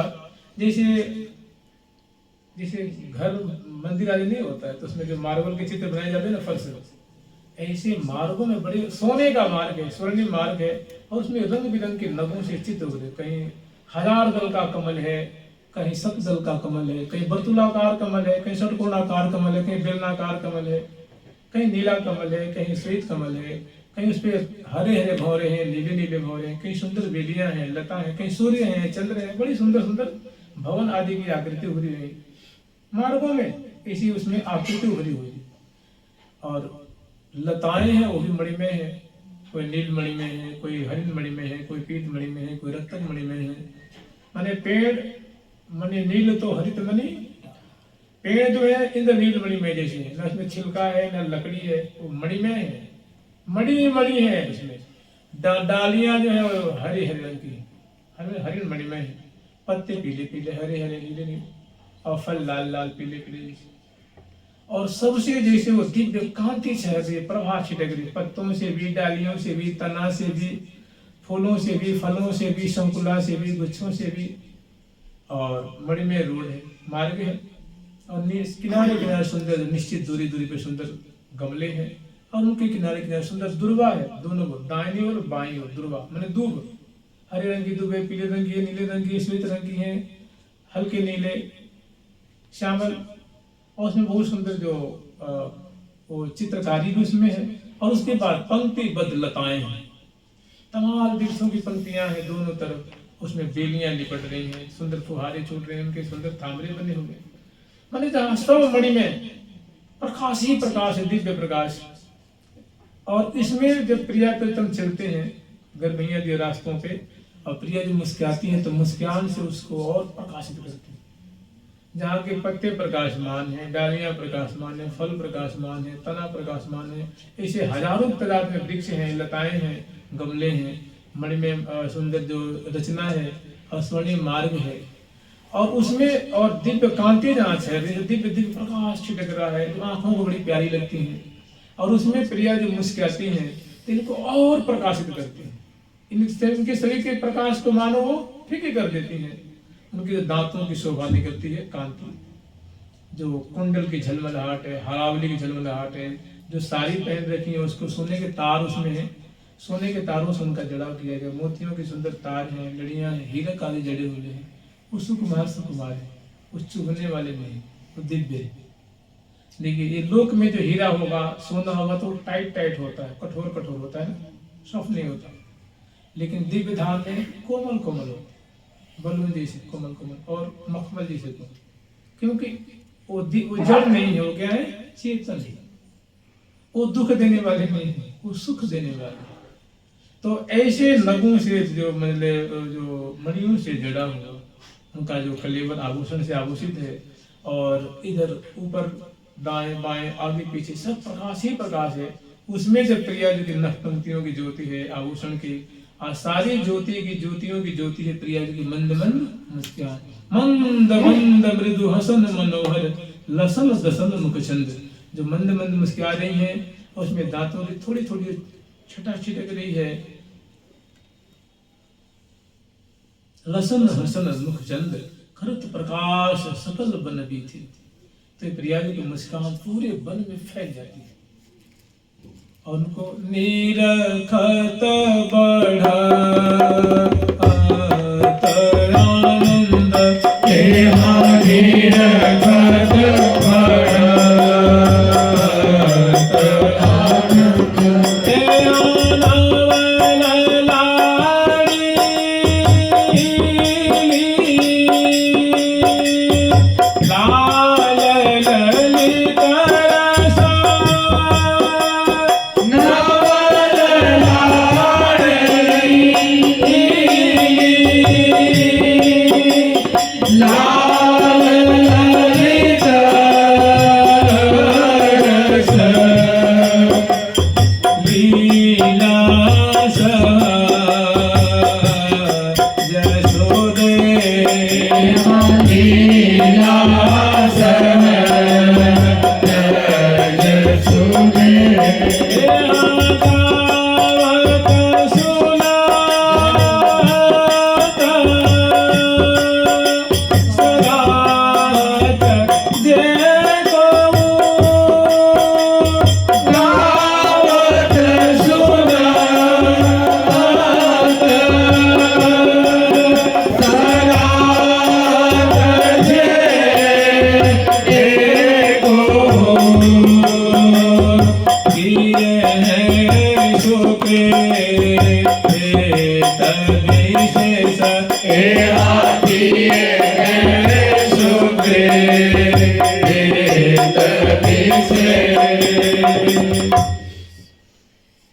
जैसे जैसे घर मंदिर आदि नहीं होता है तो उसमें जो मार्बल के चित्र बनाए जाते हैं ना फर्श, ऐसे मार्गों में बड़े सोने का मार्ग है, स्वर्णिम मार्ग है, और उसमें रंग बिरंग के नगों से चित्र उभरे। कहीं 1000 दल का कमल है, कहीं 7 दल का कमल है, कहीं वर्तुलाकार कमल है, कहीं षटकोणाकार कमल है, कहीं बेलनाकार कमल है, कहीं नीला कमल है, कहीं श्वेत कमल है, कहीं उस पर हरे हरे भौरे हैं, नीले नीले भौरे हैं, कहीं सुंदर बेलियां हैं, लता है, कहीं सूर्य है, चंद्र है, बड़ी सुंदर सुंदर भवन आदि की आकृति उभरी हुई मार्गों में, इसी उसमें आकृति उभरी हुई। और लताएं हैं वो भी मणि में है, कोई नील मणि में है, कोई हरिण मणि में है, कोई पीत मणि में है, कोई रत्तक मणि में है। माने पेड़ मणि नील तो हरित मणि, पेड़ जो है इंद्रनील मणि में जैसे है, न उसमें छिलका है न लकड़ी है, वो मणि में है, मणि मणि है। उसमें डालियां जो है वो हरे हरे रंग की, हरिण मणि में है, पत्ते पीले पीले हरे हरे नीले नीले, और फल लाल लाल पीले पीले। और सबसे जैसे वो दिव्य कांति छह रही, प्रभा छिटक रही, पत्तों से भी, डालियों से भी, तना से भी, फूलों से भी, फलों से भी, संकुला से भी, गुच्छों से भी। और मणिमय रोड है, मार्ग है, और किनारे किनारे सुंदर निश्चित दूरी दूरी पे सुंदर गमले हैं, और उनके किनारे किनारे सुंदर दुर्वा है, दोनों को दाहिनी और बाईं ओर दुर्वा माने दूब, हरे रंग की दूब है, पीले रंग की है, नीले रंग की, श्वेत रंग की है, हल्के नीले श्यामल, और उसमें बहुत सुंदर जो वो चित्रकारी भी उसमें है। और उसके बाद पंक्तिबद्ध लताएं हैं, तमाम वृक्षों की पंक्तियां हैं दोनों तरफ, उसमें बेलियां लिपट रही हैं, सुंदर फुहारे छूट रहे हैं, उनके सुंदर थामरे बने हुए, माने जहाँ सब मणि में प्रकाश ही प्रकाश है, दिव्य प्रकाश। और इसमें जब प्रिया प्रीतम चलते हैं गर्भैया के रास्तों पे, और प्रिया जब मुस्कुराती है तो मुस्कान से उसको और प्रकाशित करती है। जहाँ के पत्ते प्रकाशमान है, डालियां प्रकाशमान है, फल प्रकाशमान है, तना प्रकाशमान है, ऐसे हजारों तादाद में वृक्ष हैं, लताएं हैं, गमले हैं, मणि में सुंदर जो रचना है, और स्वर्णिम मार्ग है, और उसमें और दिव्य कांति जहाँ है, दिव्य दिव्य प्रकाश छिटक रहा है, जो आंखों को बड़ी प्यारी लगती है। और उसमें प्रिया जो मुस्कुराती हैं तो इनको और प्रकाशित करती हैं, इनके शरीर के प्रकाश को मानो वो फीके कर देती हैं। उनके दांतों की शोभा निकलती है, कांति, जो कुंडल की झलमलाहट है, हरावली की झलमलाहट है, जो साड़ी पहन रखी है उसको सोने के तार उसमें है, सोने के तारों से उनका जड़ाव किया गया, मोतियों के सुंदर तार हैं, लड़ियां हैं, हीरा काले जड़े हुए हैं। वो सुकुमार है, वो चुभने वाले नहीं, वो दिव्य है। देखिए ये लोक में जो हीरा होगा, सोना होगा तो टाइट होता है, कठोर होता है ना, सॉफ्ट नहीं होता। लेकिन दिव्य धाम में कोमल होता है, बलून जैसे कोमल और मखमल जैसे कोमल, क्योंकि वो जड़ नहीं है, वो क्या है, चेतन है। वो दुख देने वाले नहीं है, वो सुख देने वाले। तो ऐसे नगों से जो मतलब जो मणियों से जड़ा हुआ, उनका जो कलेवर आभूषण से आभूषित है, और इधर ऊपर दाएं बाएं आगे पीछे सब प्रकाश ही प्रकाश है। उसमें जब प्रिया जी की नख पंक्तियों की ज्योति है, आभूषण की, सारी ज्योति की ज्योतियों की ज्योति है प्रिया जी की मंद मंद मुस्कान, मंद मंद मृदु हसन मनोहर लसन दसन मुख चंद, जो मंद मंद मुस्कुरा रही हैं, उसमें दांतों की थोड़ी थोड़ी छटा छिटक रही है, लसन हसन मुख चंद खरुत प्रकाश सकल बन बीती। तो प्रिया जी की मुस्कान पूरे वन में फैल जाती है, और उनको निरखत बढ़ा आनंद निरखत बढ़ा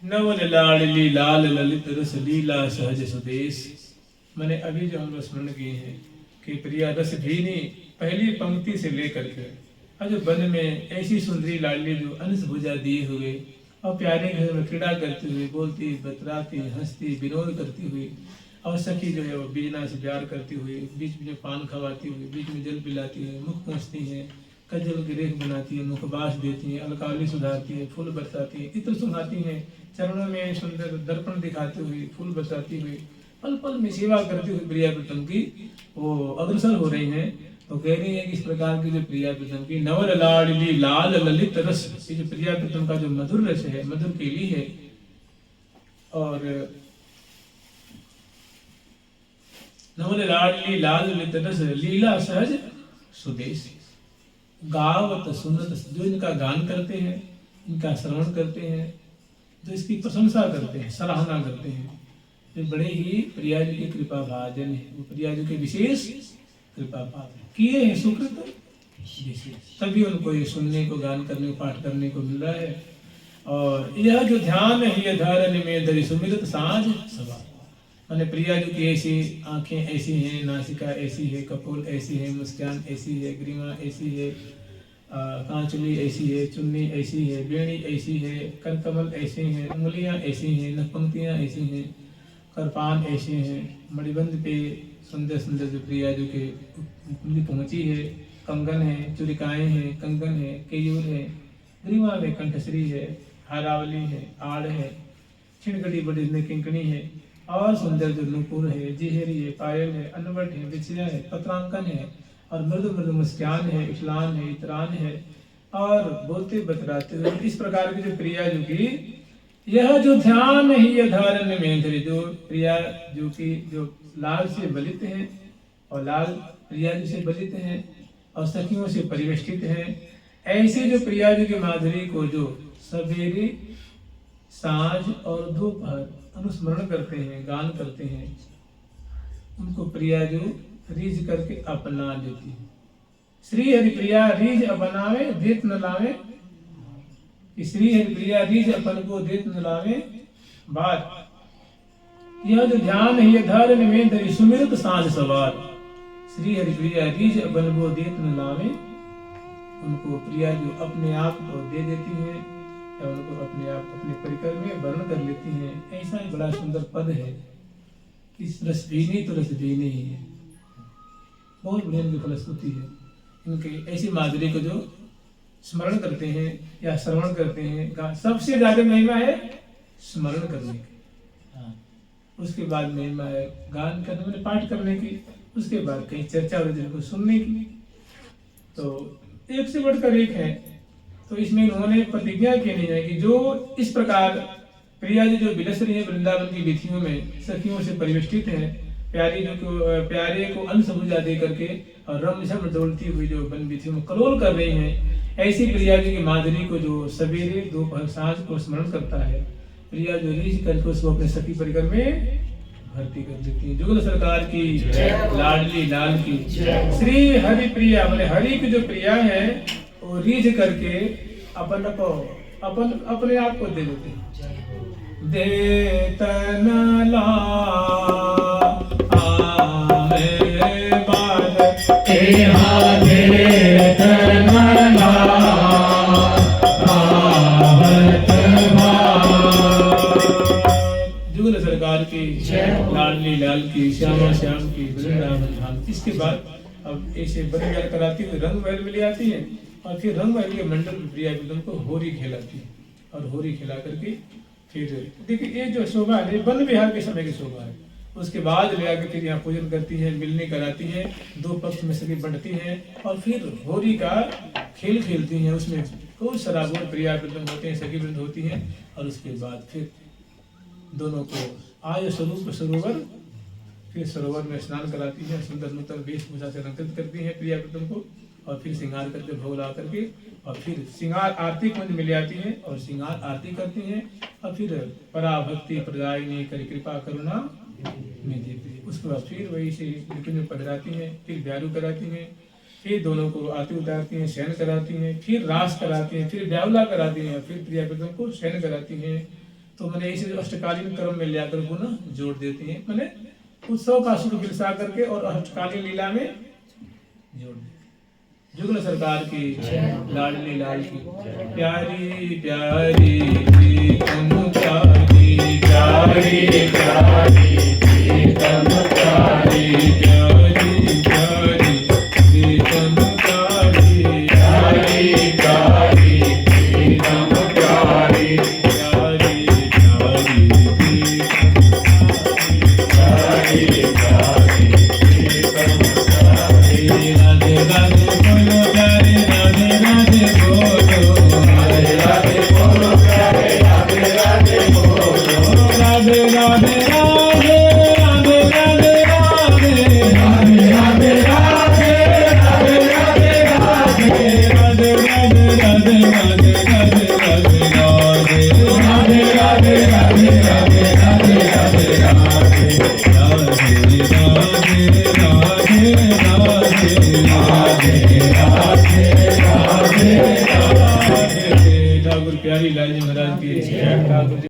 नवल लाडली लाल ललित रस लीला सहज सुदेश। मैंने अभी जो हम लोग स्मरण किए हैं कि प्रिया रस भीनी पहली पंक्ति से लेकर के आज वन में ऐसी सुंदरी लाडली जो अंश भुजा दिए हुए और प्यारे घर में क्रीड़ा करती हुई, बोलती बतराती हंसती विनोद करती हुई, और सखी जो है वो बीजना से प्यार करती हुई, बीच में पान खवाती हुई, बीच में जल पिलाती है, मुख पहुँचती है, कजल की रेख बनाती है, मुखबास देती है, अलकावली सुधारती है, फूल बरसाती है, इत्र सुनाती है, चरणों में सुंदर दर्पण दिखाते हुए, फूल बरसाती हुई, पल पल में सेवा करती हुई प्रिया प्रीतम की वो अग्रसर हो रही हैं। तो कह रही है कि इस प्रकार की जो प्रिया प्रीतम की नवल लाडली लाल ललित रस, ये जो प्रिया प्रीतम का जो मधुर रस है, मधुर केली है, और नवल लाडली लाल ललित रस लीला सहज सुदेश, गावत सुनत, जो इनका गान करते हैं, इनका श्रवण करते हैं, जो इसकी प्रशंसा करते हैं, सराहना करते हैं, ये बड़े ही प्रिया जी के कृपा भाजन है, वो प्रिया जी के विशेष कृपा भाजन किए हैं सुकृत, तभी उनको ये सुनने को, गान करने को, पाठ करने को मिल रहा है। और यह जो ध्यान है ये धारण में दरी सुमिरत सांझ सवा, मैंने प्रिया जी की ऐसी आंखें ऐसी हैं, नासिका ऐसी है, कपोल ऐसी है, मुस्कान ऐसी है, ग्रीवा ऐसी है, कांचली ऐसी है, चुन्नी ऐसी है, बेणी ऐसी है, करकमल ऐसे हैं, उंगलियां ऐसी हैं, नखपंक्तियां ऐसी हैं, करपान ऐसे हैं, मणिबंध पे सुंदर सुंदर जो प्रिया जी के उनकी पहुंची है, कंगन है, चुरिकाएं हैं, कंगन है, केयूर है, ग्रीवा में कंठश्री है, हारावली है, आड़ है, छिणकटी बड़ी में किंकणी है, और सुंदर जो नूपुर है, जिहेरी है, पायल है, अनवट है, बिछिया है, पत्रांकन है, और मृदु मृदु मुस्कान है, इशलान है, इतरान है, और बोलते बतराते हुए इस प्रकार की जो प्रिया जो की यह जो ध्यान ही यह धारण में धरे, जो प्रिया जो की जो लाल से बलित है, और लाल प्रिया जी से बलित है, और सखियों से परिवेष्टित है, ऐसे जो प्रिया जी की माधुरी को जो सवेरे सांझ और दोपहर अनुस्मरण करते हैं, गान करते हैं, उनको प्रिया जो रीझ करके अपना लेती है। श्री हरि प्रिया रीझ अपनावे देत न लावे, श्री हरि प्रिया रीझ अपन को देत न लावे। बात यह जो ध्यान है ये धारण में धरी सुमिरत सांझ सवार, श्री हरि प्रिया रीझ अपन को देत न लावे, उनको प्रिया जो अपने आप को दे देती है, या उनको अपने आप अपने परिकर में वर्ण कर लेती हैं। ऐसा ही बड़ा सुंदर पद है, इस रसभीनी तो रसभीनी ही है, बहुत बढ़िया इनकी फलश्रुति है। इनके ऐसी माधुरी को जो स्मरण करते हैं या श्रवण करते हैं, सबसे ज्यादा महिमा है स्मरण करने की, उसके बाद महिमा है गान करने में, पाठ करने की, उसके बाद कहीं चर्चा हो जिनको सुनने की, तो एक से बढ़कर एक है। तो इसमें उन्होंने प्रतिज्ञा की नहीं है कि जो इस प्रकार प्रिया जी जो विलस रही है वृंदावन की वीथियों में, सखियों से परिवेष्टित है, प्यारे को अंश भुजा दे करके और रम डोलती हुई जो वन वीथियों में कलोल कर रही हैं, ऐसी प्रिया जी की माधुरी को जो सवेरे दोपहर सांझ को स्मरण करता है, प्रिया जो रीझ करके उसको अपने सखी परिकर में भर्ती कर देती है। जुगल सरकार की लाडली लाल की श्री हरि प्रिया, मैंने हरि की जो प्रिया है वो रीझ करके अपन को अपने आप को दे देते हैं। दे तनला आमे बाद तेरा दे तनला आवत जुगल सरकार की लाडली लाल की श्यामा श्याम की वृंदावन धाम। इसके बाद अब ऐसे बड़े व्याल कराती हुई रंग महल में ले आती है, और फिर रंग महल के मंडल में प्रिया प्रीतम को होरी खिलाती है, और होरी खिला करके फिर देखिए ये जो शोभा है वन विहार के समय की शोभा है। उसके बाद ले आकर फिर यहाँ पूजन करती है, मिलने कराती है, दो पक्ष में सभी बढ़ती है, और फिर होरी का खेल खेलती हैं, उसमें खूब शराबों प्रिया प्रीतम होते हैं, सखी वृंद होती हैं, और उसके बाद फिर दोनों को आय स्वरूप सरोवर, फिर सरोवर में स्नान कराती है, सुंदर नूतन वेशभूषा से अलंकृत करती है प्रिया प्रीतम को, और फिर श्रृंगार करके भोग ला करके, और फिर श्रृंगार आरती कुंज में ले आती है और श्रृंगार आरती करती हैं, और फिर पराभक्ति प्रदायिनी कर कृपा करुणा में देती है। उसके बाद फिर वही से कुंज में पधराती हैं, फिर ब्यारू कराती हैं, फिर दोनों को आरती उतारती हैं, शयन कराती हैं, फिर रास कराती हैं, फिर ब्यावला कराती हैं, फिर प्रिया प्रीतम को शयन कराती हैं। तो मैंने इसे अष्टकालीन क्रम में लेकर पुनः जोड़ देती हैं, मैंने उत्सव का शुरू गिरसा करके और अष्टकालीन लीला में जोड़ देती। जुगल सरकार की लाडली लाल की प्यारी प्यारी प्रीतम प्यारी प्यारी प्यारी प्रीतम प्यारी प्यारी प्यारी प्रीतम प्यारी ठाकुर प्यारी लाल जी महाराज की जय। ठाकुर जी